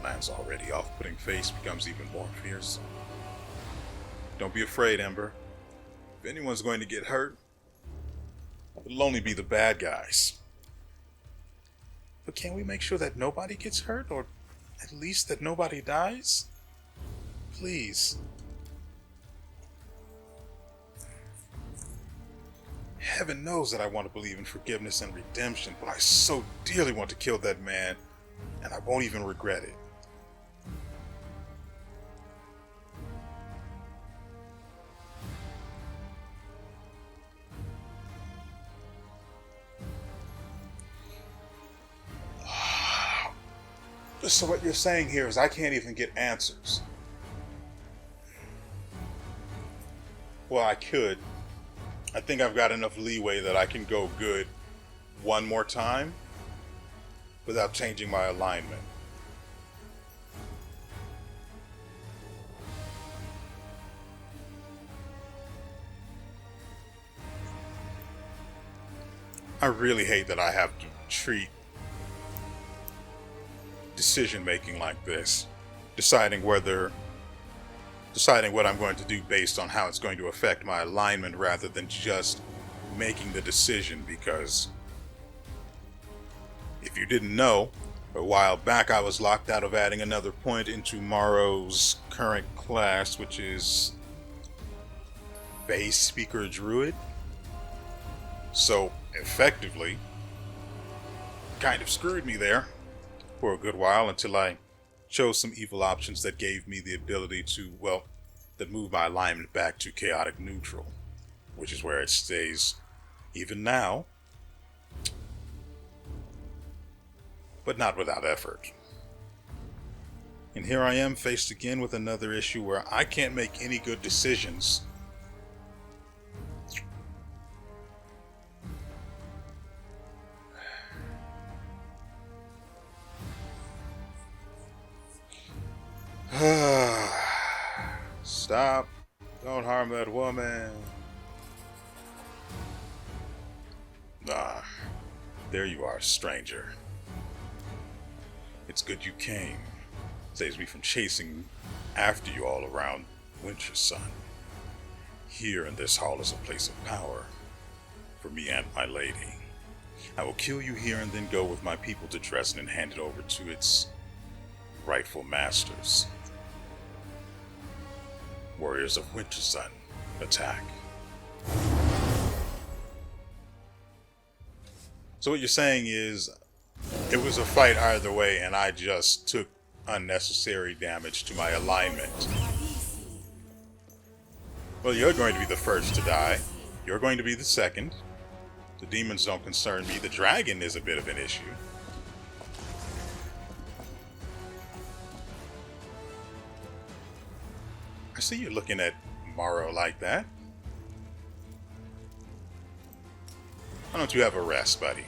Man's already off-putting face becomes even more fearsome. Don't be afraid, Ember. If anyone's going to get hurt, it'll only be the bad guys. But can we make sure that nobody gets hurt, or at least that nobody dies? Please. Heaven knows that I want to believe in forgiveness and redemption, but I so dearly want to kill that man, and I won't even regret it. So what you're saying here is I can't even get answers. Well, I could. I think I've got enough leeway that I can go good one more time without changing my alignment. I really hate that I have to treat decision making like this, deciding what I'm going to do based on how it's going to affect my alignment rather than just making the decision, because if you didn't know, a while back I was locked out of adding another point into Morrow's current class, which is Base Speaker Druid. So effectively kind of screwed me there for a good while until I chose some evil options that gave me the ability to, well, that move my alignment back to chaotic neutral, which is where it stays even now, but not without effort. And here I am faced again with another issue where I can't make any good decisions. Stop. Don't harm that woman. Ah, there you are, stranger. It's good you came. Saves me from chasing after you all around WINTersun. Here in this hall is a place of power for me and my lady. I will kill you here and then go with my people to Dresden and hand it over to its rightful masters. Warriors of WINTersun, attack. So what you're saying is, It was a fight either way, and I just took unnecessary damage to my alignment. Well, you're going to be the first to die. You're going to be the second. The demons don't concern me. The dragon is a bit of an issue. I see you looking at Morrow like that. Why don't you have a rest, buddy?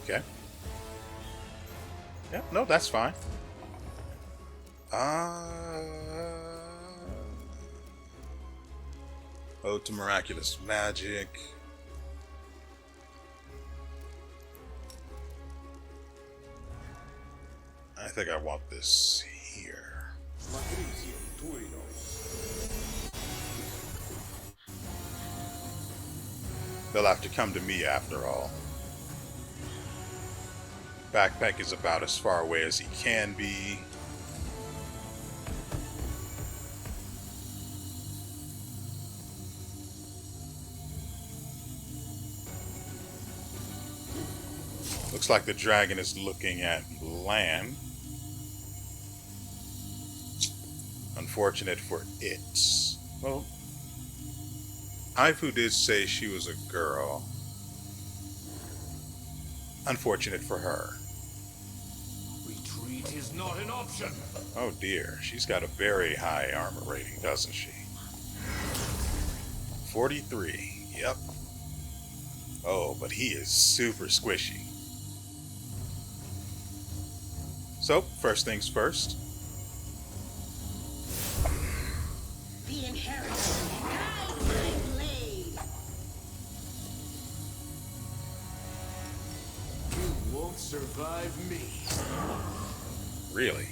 Okay. Yeah, no, that's fine. Ode to Miraculous Magic. I think I want this here. They'll have to come to me after all. Backpack is about as far away as he can be. Looks like the dragon is looking at land. Unfortunate for it. Well, Ifu did say she was a girl. Unfortunate for her. Retreat is not an option. Oh dear, she's got a very high armor rating, doesn't she? 43, yep. Oh, but he is super squishy. So, first things first. The inheritance guide my blade. You won't survive me. Really?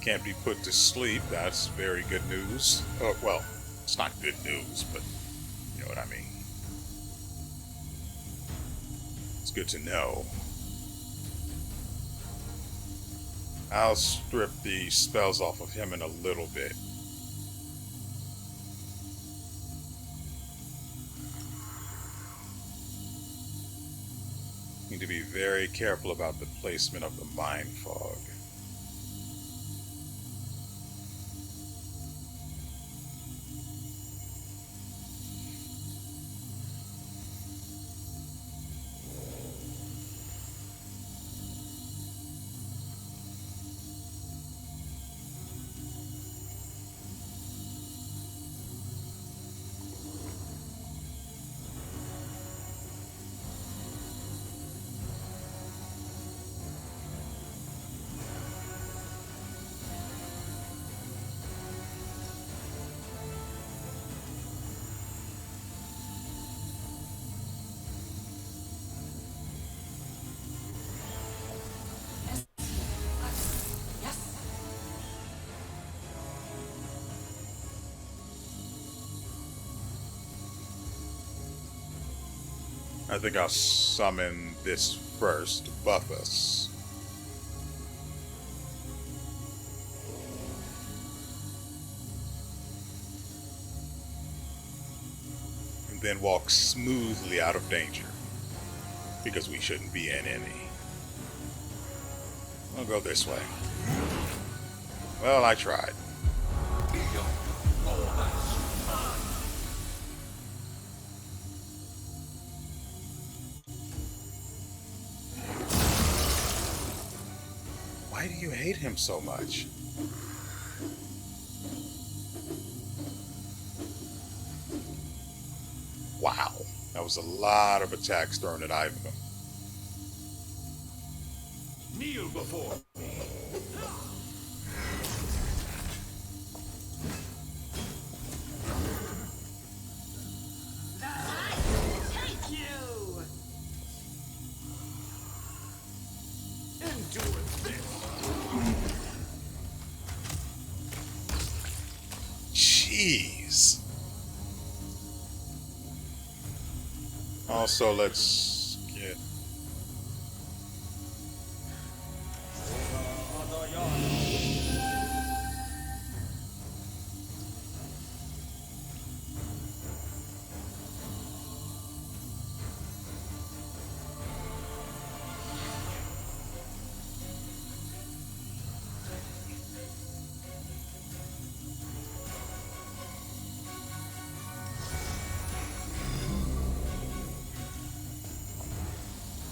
Can't be put to sleep. That's very good news. Oh, well, it's not good news, but you know what I mean. It's good to know. I'll strip the spells off of him in a little bit. Need to be very careful about the placement of the mind fog. I think I'll summon this first to buff us. And then walk smoothly out of danger. Because we shouldn't be in any. I'll go this way. Well, I tried. Why do you hate him so much? Wow, that was a lot of attacks thrown at Ivan. Kneel kneel before me. Take you! Endure this. Jeez. Also, let's get.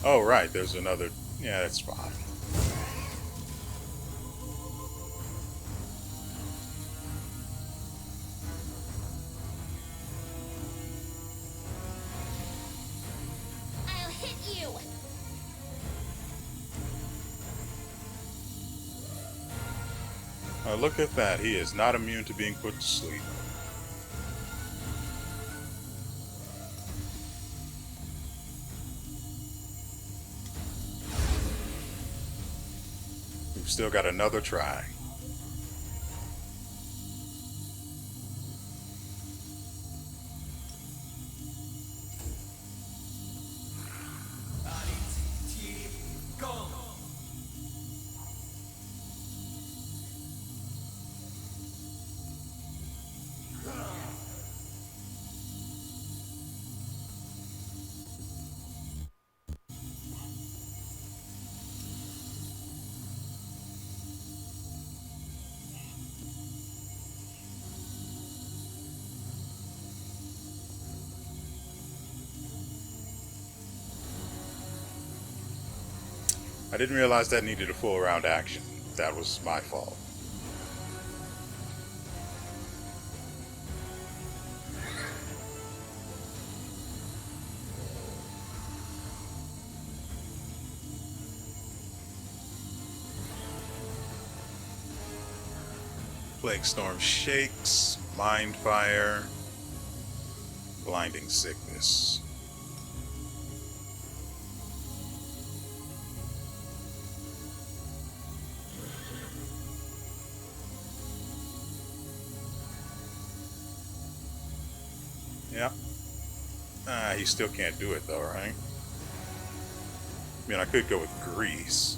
Oh, right, there's another. Yeah, that's fine. I'll hit you. Look at that. He is not immune to being put to sleep. We've still got another try. I didn't realize that needed a full round action. That was my fault. Plague Storm shakes, Mind Fire, Blinding Sickness. Yep. He still can't do it though, right? I mean, I could go with Grease.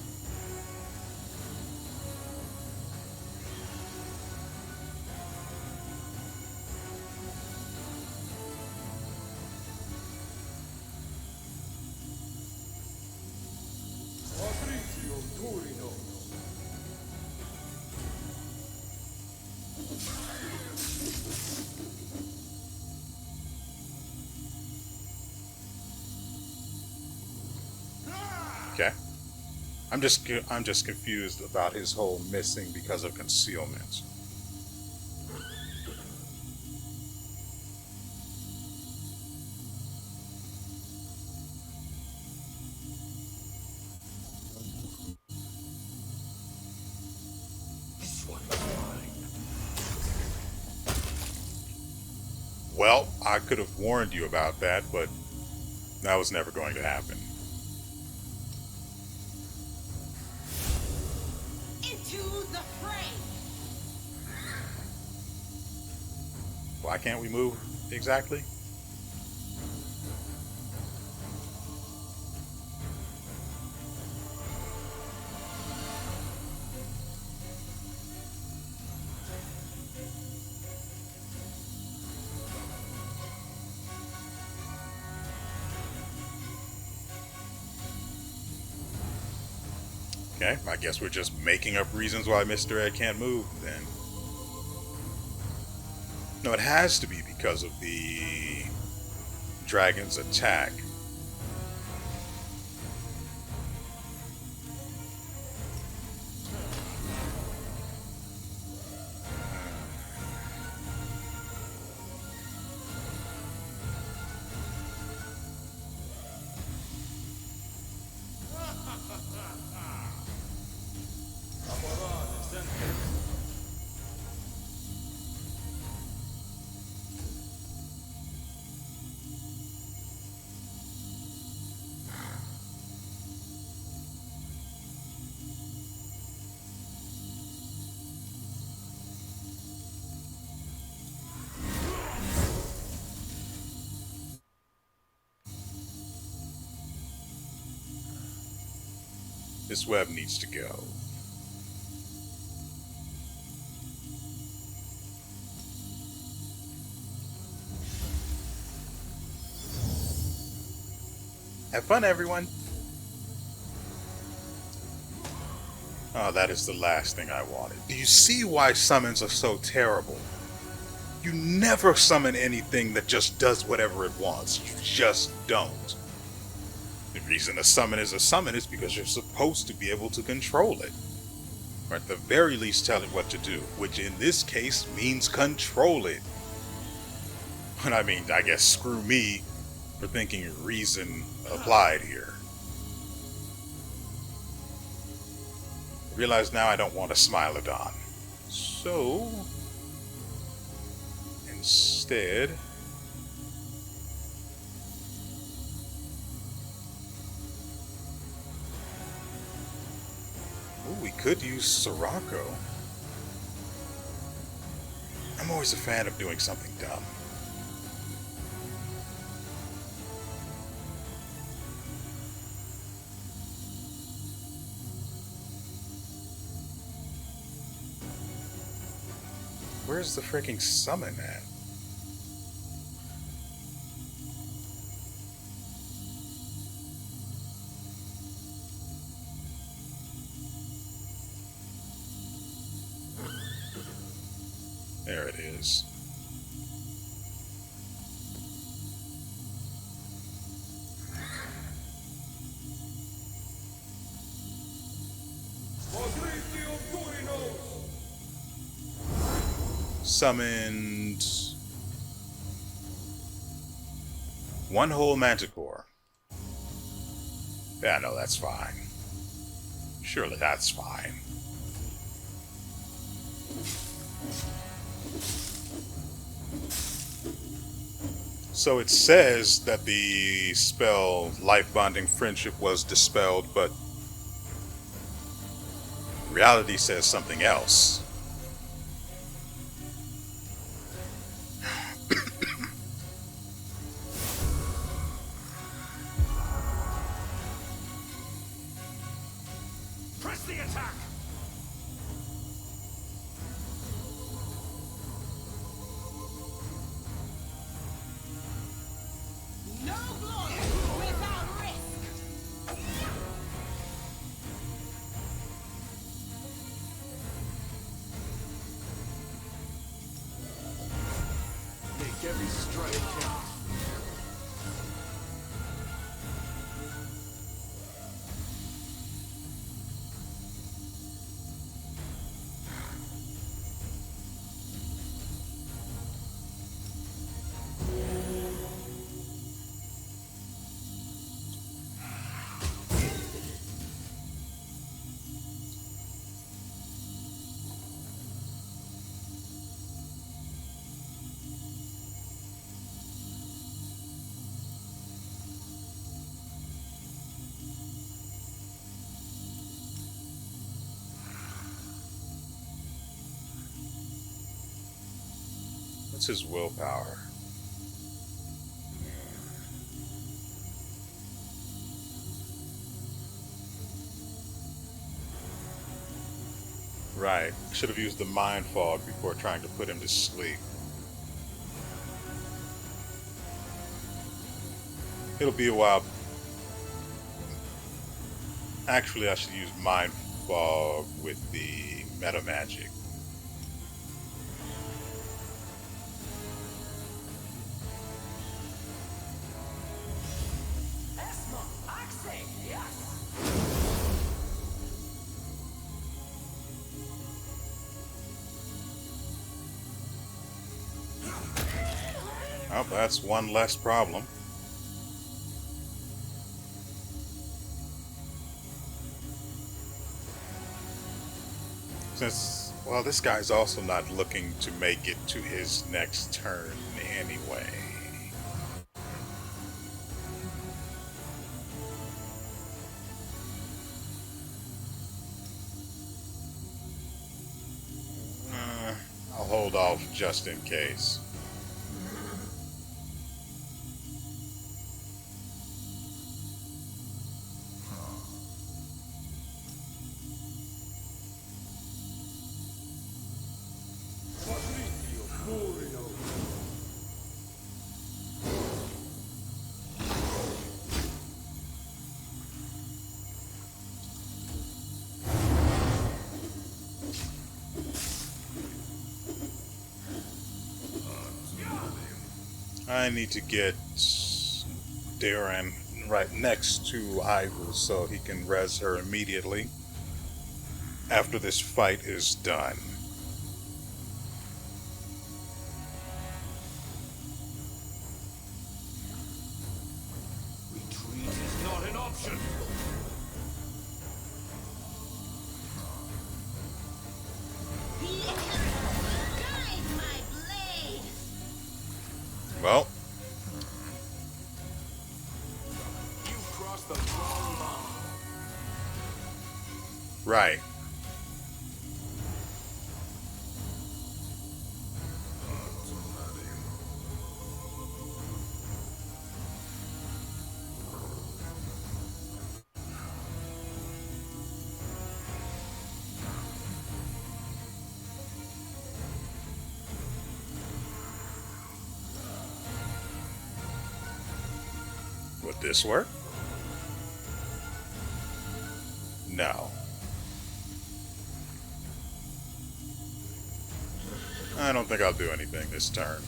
Okay. I'm just confused about his whole missing because of concealment. This one's mine. Well, I could have warned you about that, but that was never going to happen. Into the fray! Why can't we move exactly? Okay, I guess we're just making up reasons why Mr. Ed can't move then. No, it has to be because of the dragon's attack. This web needs to go. Have fun, everyone. Oh, that is the last thing I wanted. Do you see why summons are so terrible? You never summon anything that just does whatever it wants. You just don't. The reason a summon is because you're supposed to be able to control it. Or at the very least tell it what to do, which in this case means control it. And I mean, I guess screw me for thinking reason applied here. I realize now I don't want a Smilodon. So, instead, we could use Sirocco. I'm always a fan of doing something dumb. Where's the freaking summon at? There it is. Summoned one whole Manticore. Yeah, no, that's fine. Surely that's fine. So it says that the spell Life Bonding Friendship was dispelled, but reality says something else. Press the attack! No glory without risk. Make every strike count. What's his willpower? Right. Should have used the Mind Fog before trying to put him to sleep. It'll be a while. Actually, I should use Mind Fog with the Meta Magic. Oh, that's one less problem. Since, well, this guy's also not looking to make it to his next turn anyway. I'll hold off just in case. I need to get Darren right next to Ivu so he can res her immediately after this fight is done. Retreat is not an option. Guide my blade! Well, You crossed the wrong line. right. Would this work? No. I don't think I'll do anything this turn.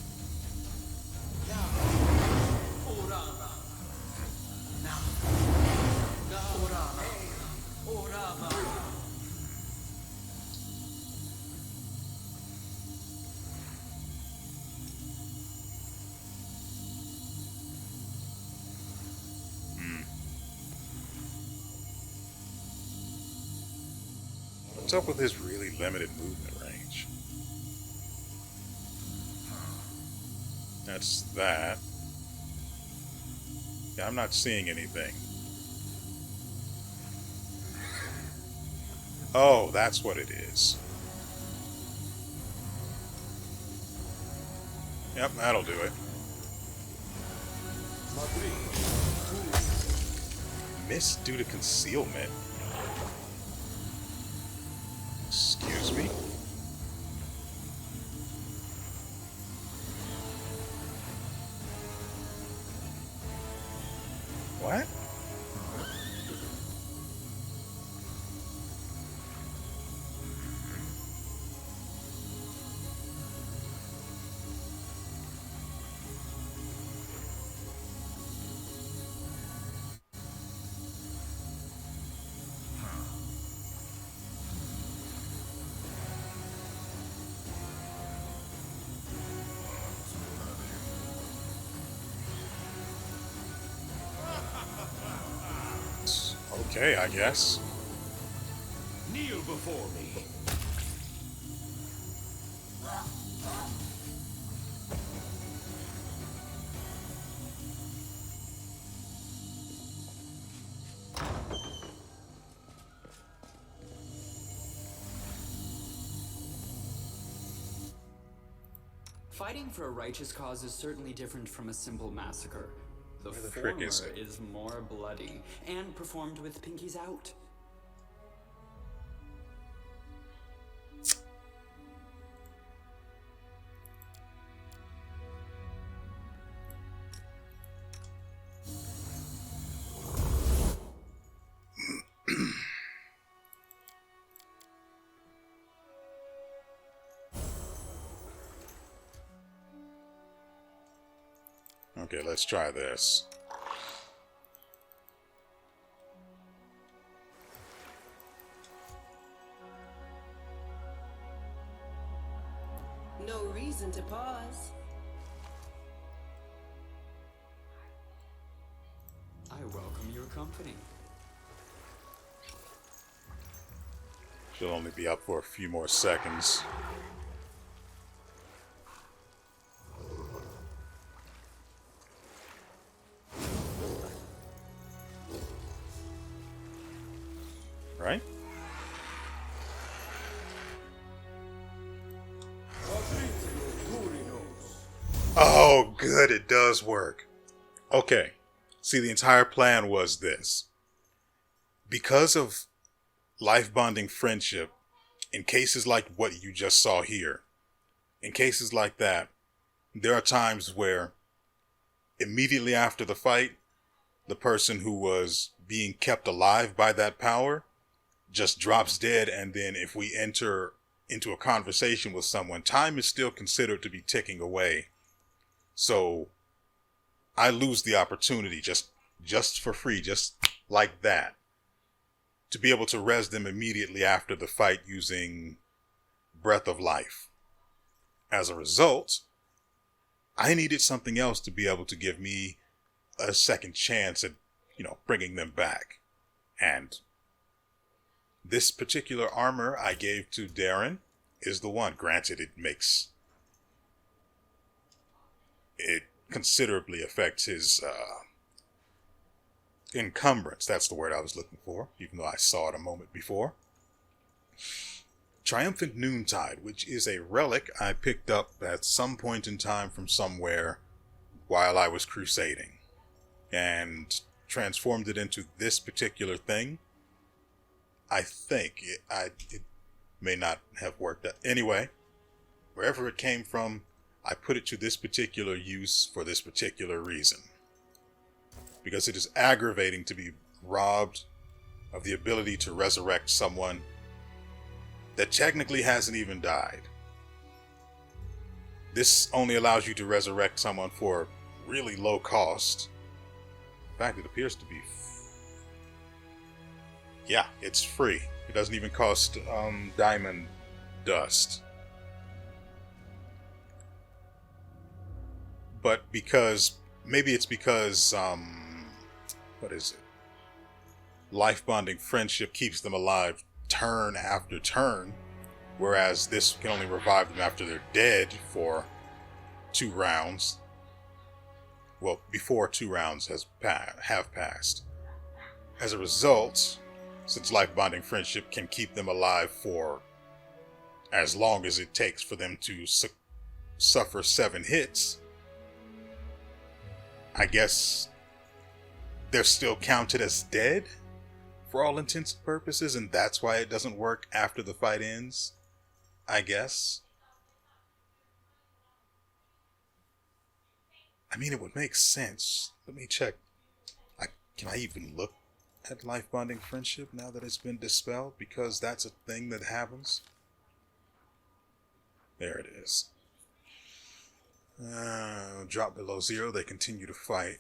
What's up with his really limited movement range? That's that. Yeah, I'm not seeing anything. Oh, that's what it is. Yep, that'll do it. Miss due to concealment. Excuse me? What? Okay, I guess. Kneel before me. Fighting for a righteous cause is certainly different from a simple massacre. The Where the frick former is it? is more bloody and performed with pinkies out. Okay, let's try this. No reason to pause. I welcome your company. She'll only be up for a few more seconds. Right? Oh, good, it does work. Okay, see, the entire plan was this. Because of life bonding friendship, in cases like what you just saw here, in cases like that, there are times where immediately after the fight, the person who was being kept alive by that power just drops dead, and then if we enter into a conversation with someone, time is still considered to be ticking away. So I lose the opportunity just for free, just like that, to be able to res them immediately after the fight using Breath of Life. As a result, I needed something else to be able to give me a second chance at, bringing them back. And this particular armor I gave to Darren is the one. Granted, it considerably affects his encumbrance. That's the word I was looking for, even though I saw it a moment before. Triumphant Noontide, which is a relic I picked up at some point in time from somewhere while I was crusading, and transformed it into this particular thing. I think it may not have worked out. Anyway, wherever it came from, I put it to this particular use for this particular reason. Because it is aggravating to be robbed of the ability to resurrect someone that technically hasn't even died. This only allows you to resurrect someone for really low cost. In fact, it appears to be... yeah, it's free. It doesn't even cost diamond dust. But maybe it's because, what is it? Life bonding friendship keeps them alive turn after turn, whereas this can only revive them after they're dead for 2 rounds. Well, before 2 rounds have passed. As a result, since life bonding friendship can keep them alive for as long as it takes for them to suffer 7 hits, I guess they're still counted as dead for all intents and purposes, and that's why it doesn't work after the fight ends, I guess. I mean, it would make sense. Let me check. Can I even look at life bonding friendship now that it's been dispelled? Because that's a thing that happens. There it is. Drop below 0, they continue to fight.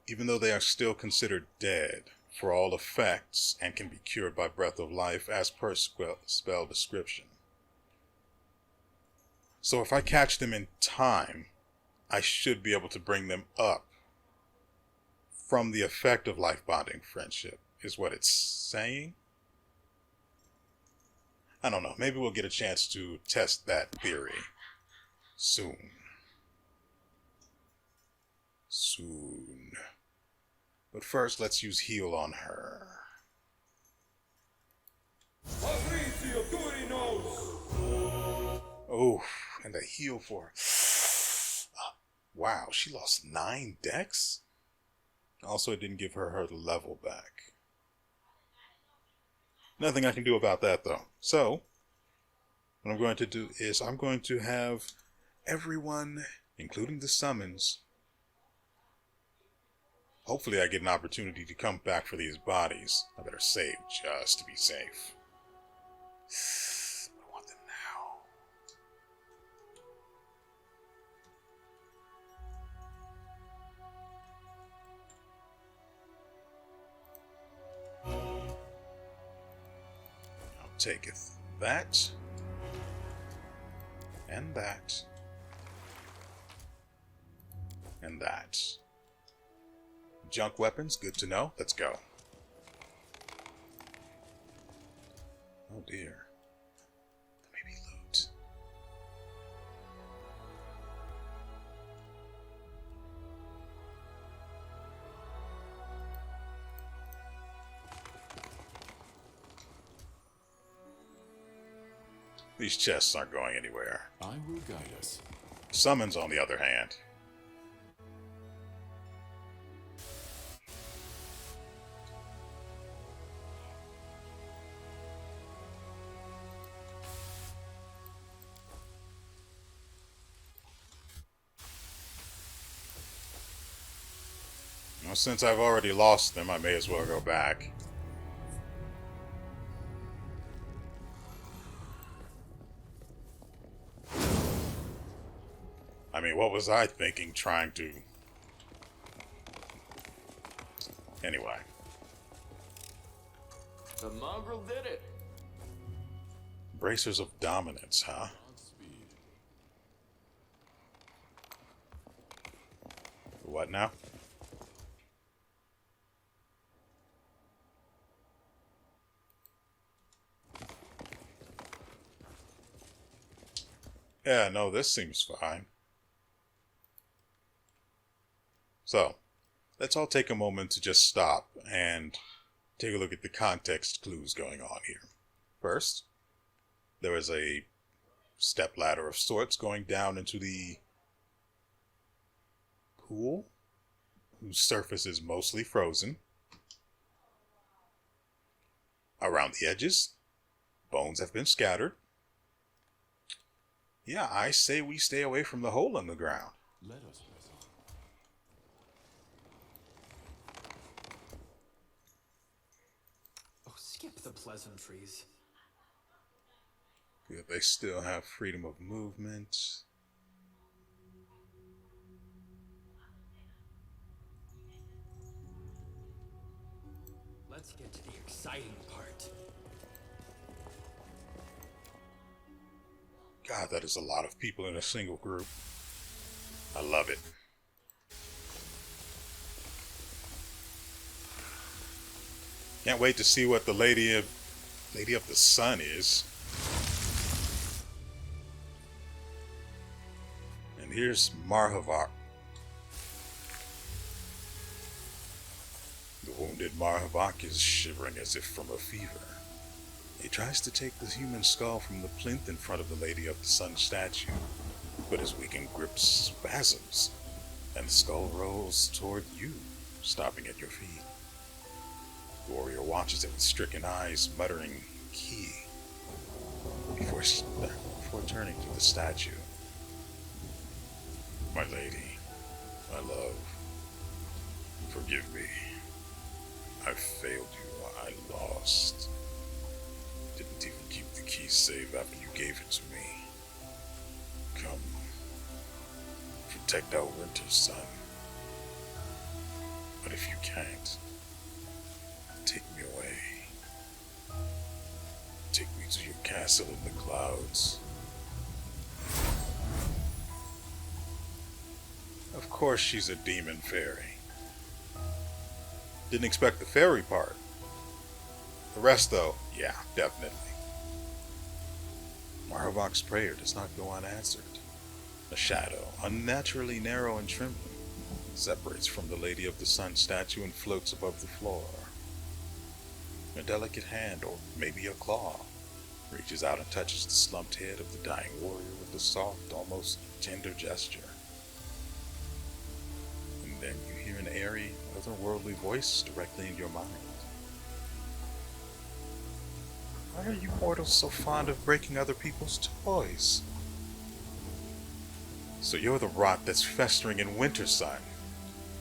Even though they are still considered dead for all effects and can be cured by Breath of Life as per spell description. So if I catch them in time, I should be able to bring them up from the effect of life bonding friendship, is what it's saying. I don't know. Maybe we'll get a chance to test that theory soon. But first, let's use heal on her. Oh, and a heal for her. Wow, she lost 9 dex? Also, it didn't give her level back. Nothing I can do about that, though. So, what I'm going to do is I'm going to have everyone, including the summons, hopefully I get an opportunity to come back for these bodies. I better save just to be safe. I want them now. I'll take that. And that. And that. Junk weapons, good to know. Let's go. Oh dear. Maybe loot. These chests aren't going anywhere. I will guide us. Summons, on the other hand. Well, since I've already lost them, I may as well go back. I mean, what was I thinking trying to... Anyway. The mongrel did it. Bracers of dominance, huh? Godspeed. What now? Yeah, no, this seems fine. So, let's all take a moment to just stop and take a look at the context clues going on here. First, there is a step ladder of sorts going down into the pool, whose surface is mostly frozen. Around the edges, bones have been scattered. Yeah, I say we stay away from the hole in the ground. Let us press on. Oh, skip the pleasantries. Yeah, they still have freedom of movement. Let's get to the exciting part. God, that is a lot of people in a single group. I love it. Can't wait to see what the Lady of the Sun is. And here's Marhavok. The wounded Marhavok is shivering as if from a fever. He tries to take the human skull from the plinth in front of the Lady of the Sun statue, but his weakened grip spasms, and the skull rolls toward you, stopping at your feet. The warrior watches it with stricken eyes, muttering "Key," before turning to the statue. My lady, my love, forgive me. I failed you. I lost. Didn't even keep the key safe after you gave it to me. Come, protect our WIntersun. But if you can't, take me away. Take me to your castle in the clouds. Of course she's a demon fairy. Didn't expect the fairy part. The rest, though, yeah, definitely. Marhavok's prayer does not go unanswered. A shadow, unnaturally narrow and trembling, separates from the Lady of the Sun statue and floats above the floor. A delicate hand, or maybe a claw, reaches out and touches the slumped head of the dying warrior with a soft, almost tender gesture. And then you hear an airy, otherworldly voice directly in your mind. Why are you mortals so fond of breaking other people's toys? So you're the rot that's festering in WIntersun.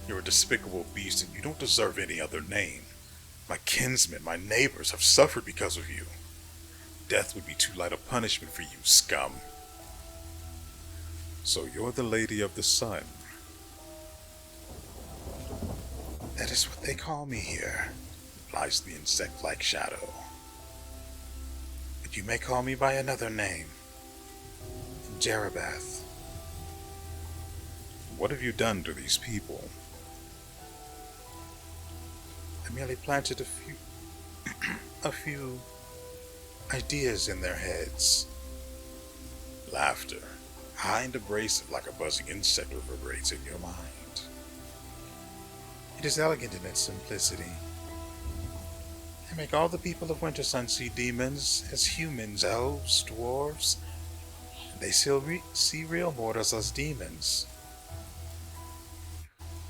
You're a despicable beast and you don't deserve any other name. My kinsmen, my neighbors have suffered because of you. Death would be too light a punishment for you, scum. So you're the Lady of the Sun. That is what they call me here, replies the insect-like shadow. But you may call me by another name. Jerebath. What have you done to these people? I merely planted a few ideas in their heads. Laughter, high and abrasive like a buzzing insect, reverberates in your mind. It is elegant in its simplicity. I make all the people of WIntersun see demons as humans, elves, dwarves, and they still see real mortals as demons.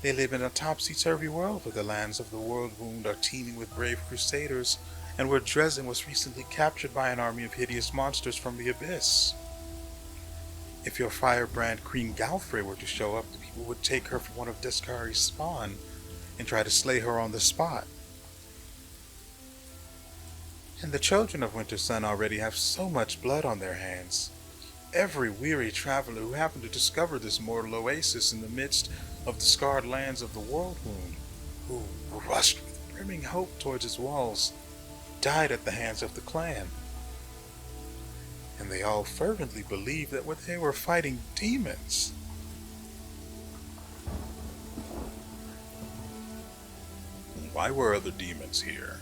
They live in a topsy-turvy world where the lands of the world wound are teeming with brave crusaders, and where Dresden was recently captured by an army of hideous monsters from the abyss. If your firebrand Queen Galfrey were to show up, the people would take her for one of Deskari's spawn and try to slay her on the spot. And the children of WIntersun already have so much blood on their hands. every weary traveler who happened to discover this mortal oasis in the midst of the scarred lands of the world wound, who rushed with brimming hope towards its walls, died at the hands of the clan. And they all fervently believed that what they were fighting demons. Why were other demons here?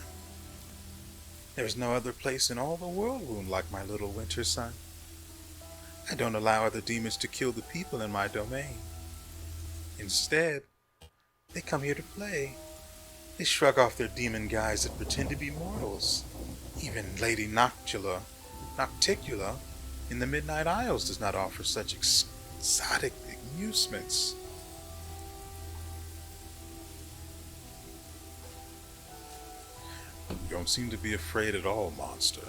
There's no other place in all the world wound like my little WIntersun. I don't allow other demons to kill the people in my domain. Instead, they come here to play. They shrug off their demon guise and pretend to be mortals. Even Lady Noctula in the Midnight Isles does not offer such exotic amusements. You don't seem to be afraid at all, monster.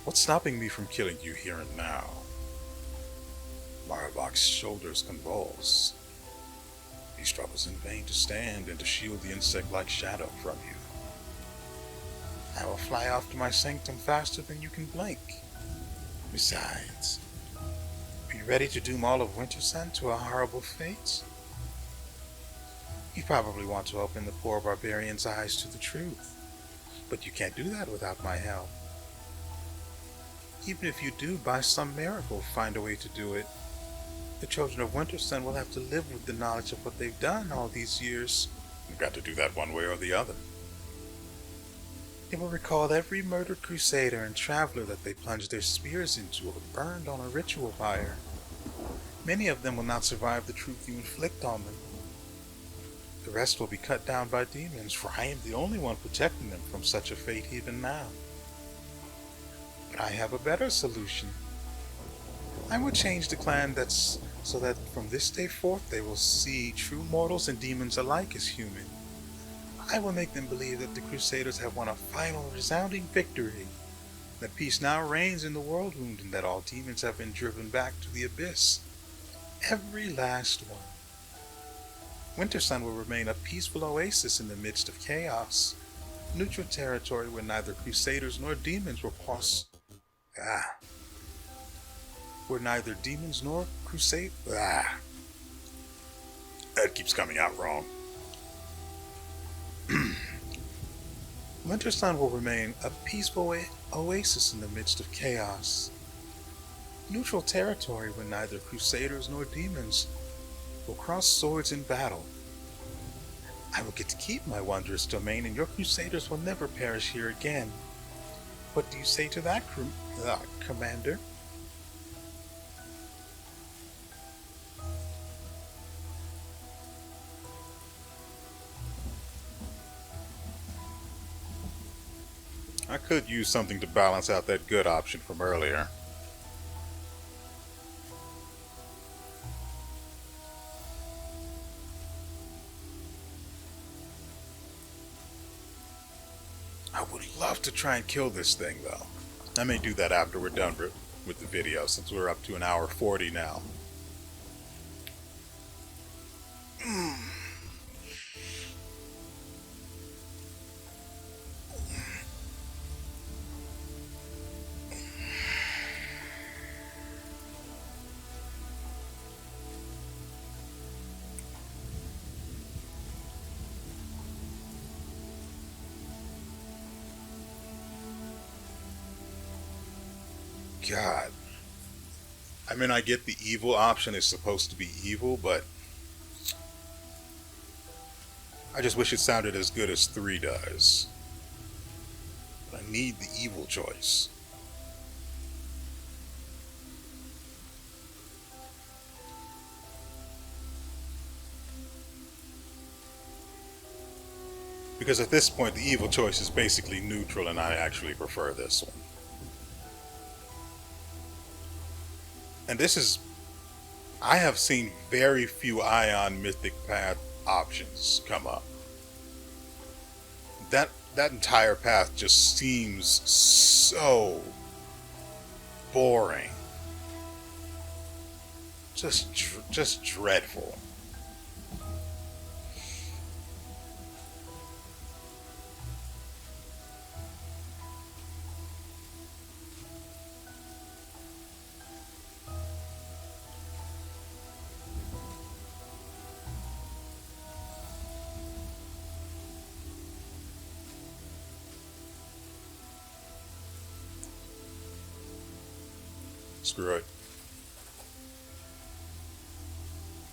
What's stopping me from killing you here and now? Marabach's shoulders convulse. He struggles in vain to stand and to shield the insect-like shadow from you. I will fly off to my sanctum faster than you can blink. Besides, are you ready to doom all of WIntersun to a horrible fate? You probably want to open the poor barbarian's eyes to the truth, but you can't do that without my help. Even if you do, by some miracle, find a way to do it, the children of WIntersun will have to live with the knowledge of what they've done all these years. You've got to do that one way or the other. They will recall every murdered crusader and traveler that they plunged their spears into or burned on a ritual pyre. Many of them will not survive the truth you inflict on them. The rest will be cut down by demons, for I am the only one protecting them from such a fate even now. But I have a better solution. I will change the clan so that from this day forth they will see true mortals and demons alike as human. I will make them believe that the Crusaders have won a final resounding victory, that peace now reigns in the world wound, and that all demons have been driven back to the abyss. Every last one. WIntersun will remain a peaceful oasis in the midst of chaos, neutral territory where neither Crusaders nor demons will cross. Where neither demons nor crusade. That keeps coming out wrong. WIntersun will remain a peaceful oasis in the midst of chaos. Neutral territory where neither crusaders nor demons will cross swords in battle. I will get to keep my wondrous domain, and your crusaders will never perish here again. What do you say to that, Commander? I could use something to balance out that good option from earlier. I would love to try and kill this thing, though. I may do that after we're done with the video, since we're up to an hour 40 now. God. I mean, I get the evil option is supposed to be evil, but I just wish it sounded as good as 3 does. But I need the evil choice. Because at this point, the evil choice is basically neutral, and I actually prefer this one. And this is, I have seen very few Ion Mythic Path options come up. That entire path just seems so boring. Just dreadful. Screw it.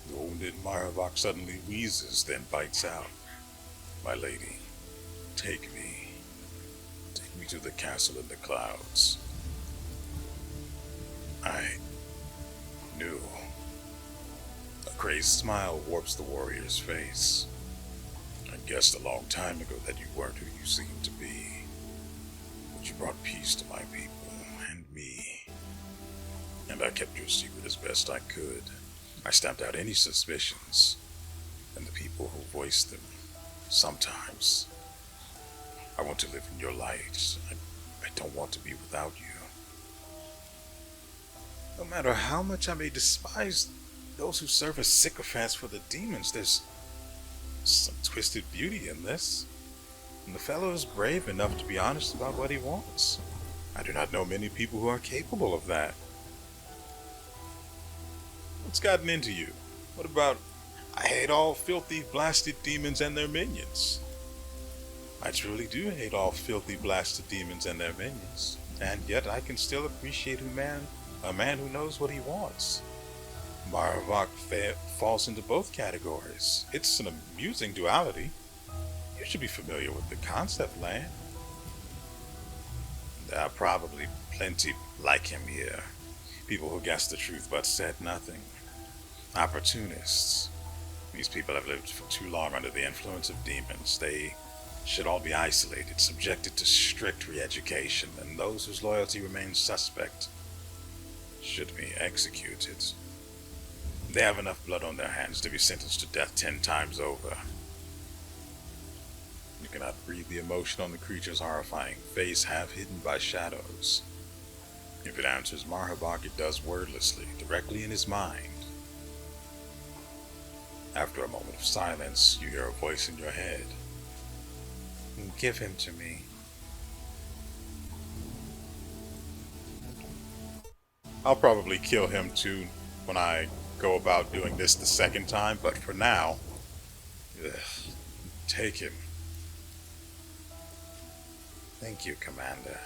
The wounded Myravok suddenly wheezes, then bites out. My lady, take me. Take me to the castle in the clouds. I knew. A crazed smile warps the warrior's face. I guessed a long time ago that you weren't who you seemed to be. But you brought peace to my people and me. And I kept your secret as best I could. I stamped out any suspicions, and the people who voiced them. Sometimes. I want to live in your light. I don't want to be without you. No matter how much I may despise those who serve as sycophants for the demons, there's some twisted beauty in this. And the fellow is brave enough to be honest about what he wants. I do not know many people who are capable of that. What's gotten into you? What about, I hate all filthy, blasted demons and their minions? I truly do hate all filthy, blasted demons and their minions. And yet I can still appreciate a man who knows what he wants. Myravok falls into both categories. It's an amusing duality. You should be familiar with the concept, Land. There are probably plenty like him here. People who guessed the truth but said nothing. Opportunists. These people have lived for too long under the influence of demons. They should all be isolated, subjected to strict re-education, and those whose loyalty remains suspect should be executed. They have enough blood on their hands to be sentenced to death 10 times over. You cannot read the emotion on the creature's horrifying face, half hidden by shadows. If it answers Myravok, it does wordlessly, directly in his mind. After a moment of silence, you hear a voice in your head. Give him to me. I'll probably kill him too when I go about doing this the second time, but for now, take him. Thank you, Commander.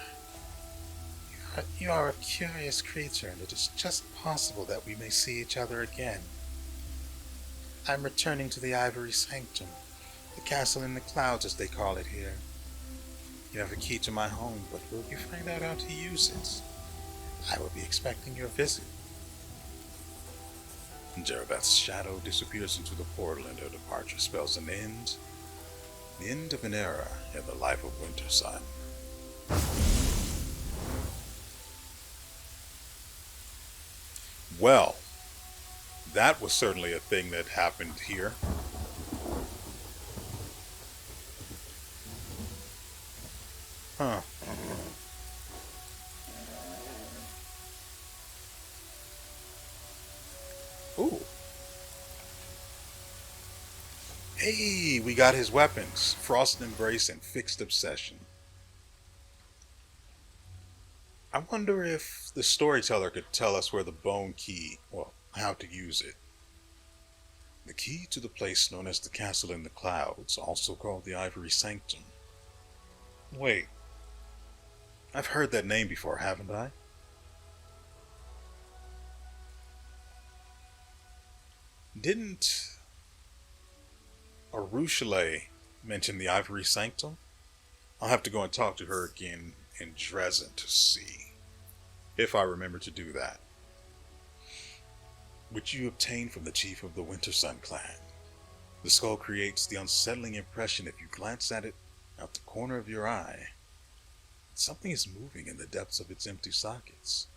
You are a curious creature, and it is just possible that we may see each other again. I'm returning to the Ivory Sanctum, the castle in the clouds as they call it here. You have a key to my home, but will you find out how to use it? I will be expecting your visit. Jerobath's shadow disappears into the portal, and her departure spells an end. The end of an era in the life of WIntersun. Well, that was certainly a thing that happened here. Huh. Ooh. Hey, we got his weapons. Frost Embrace and Fixed Obsession. I wonder if the storyteller could tell us where the bone key, well, how to use it. The key to the place known as the Castle in the Clouds, also called the Ivory Sanctum. Wait. I've heard that name before, haven't I? Didn't Arushale mention the Ivory Sanctum? I'll have to go and talk to her again in Dresden to see if I remember to do that. Which you obtain from the chief of the WIntersun clan. The skull creates the unsettling impression if you glance at it out the corner of your eye. Something is moving in the depths of its empty sockets.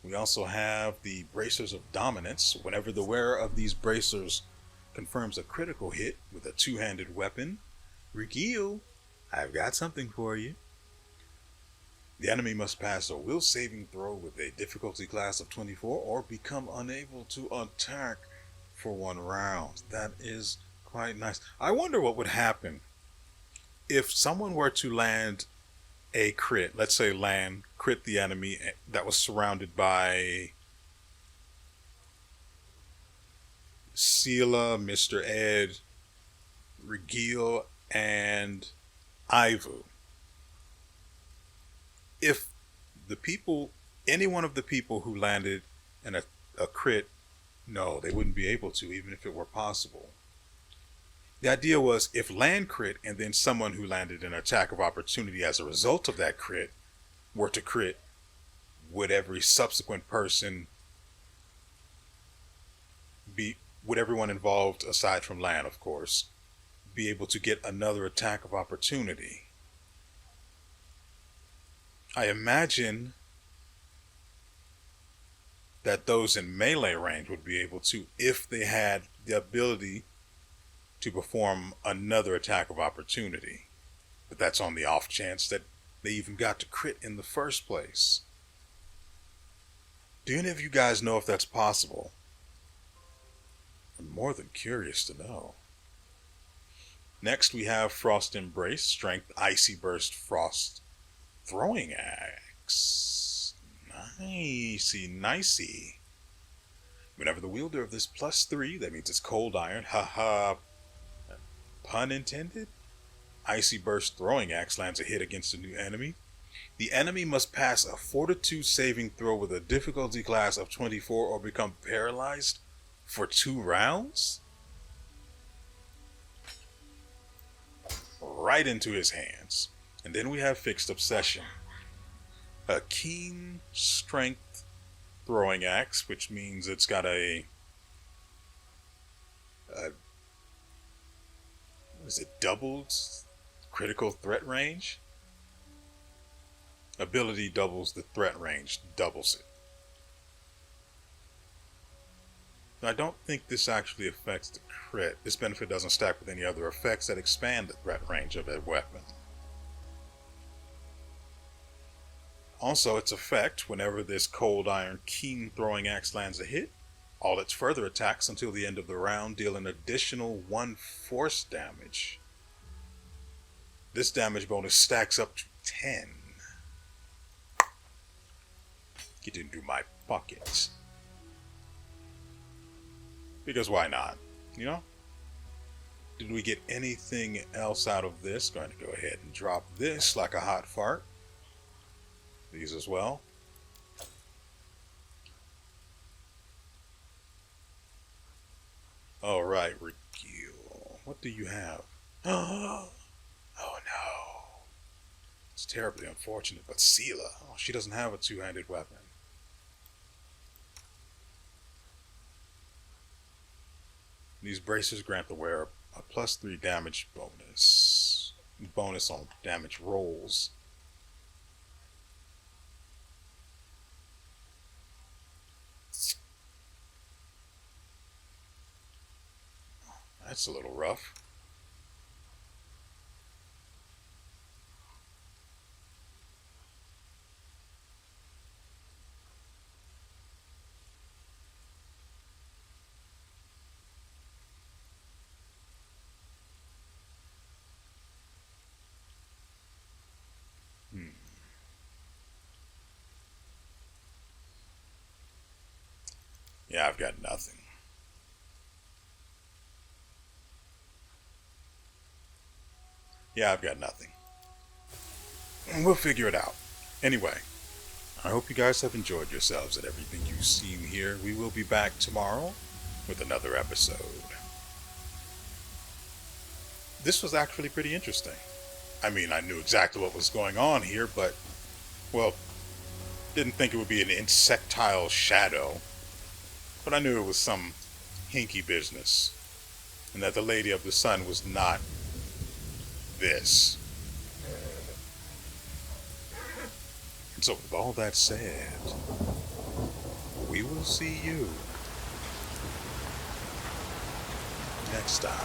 We also have the Bracers of Dominance. Whenever the wearer of these bracers confirms a critical hit with a two-handed weapon, WeArEuS, I've got something for you. The enemy must pass a will saving throw with a difficulty class of 24 or become unable to attack for 1 round. That is quite nice. I wonder what would happen if someone were to land a crit. Let's say crit the enemy that was surrounded by Sela, Mr. Ed, WeArEuS, and Ivu. If the people any one of the people who landed in a crit, no, they wouldn't be able to, even if it were possible. The idea was if land crit and then someone who landed an attack of opportunity as a result of that crit were to crit, would every subsequent person would everyone involved, aside from land, of course, be able to get another attack of opportunity? I imagine that those in melee range would be able to, if they had the ability to perform another attack of opportunity. But that's on the off chance that they even got to crit in the first place. Do any of you guys know if that's possible? I'm more than curious to know. Next we have Frost Embrace, Strength, Icy Burst, Frost, Throwing Axe. Nicey. Whenever the wielder of this +3, that means it's cold iron, haha, pun intended, Icy Burst Throwing Axe lands a hit against a new enemy. The enemy must pass a Fortitude saving throw with a difficulty class of 24 or become paralyzed for 2 rounds? Right into his hands. And then we have Fixed Obsession. A keen strength throwing axe, which means it's got a doubled critical threat range? Ability doubles the threat range, doubles it. Now, I don't think this actually affects the crit. This benefit doesn't stack with any other effects that expand the threat range of a weapon. Also, its effect, whenever this cold iron keen throwing axe lands a hit, all its further attacks until the end of the round deal an additional 1 force damage. This damage bonus stacks up to 10. Get into my pockets. Because why not? You know? Did we get anything else out of this? Going to go ahead and drop this like a hot fart. These as well. Alright, Regil. What do you have? Oh no. It's terribly unfortunate, but Sela, oh, she doesn't have a two-handed weapon. These braces grant the wearer a +3 damage bonus. Bonus on damage rolls. That's a little rough. Yeah, I've got nothing. Yeah, I've got nothing. And we'll figure it out. Anyway, I hope you guys have enjoyed yourselves and everything you've seen here. We will be back tomorrow with another episode. This was actually pretty interesting. I mean, I knew exactly what was going on here, but, well, didn't think it would be an insectile shadow. But I knew it was some hinky business, and that the Lady of the Sun was not this. And so with all that said, we will see you next time.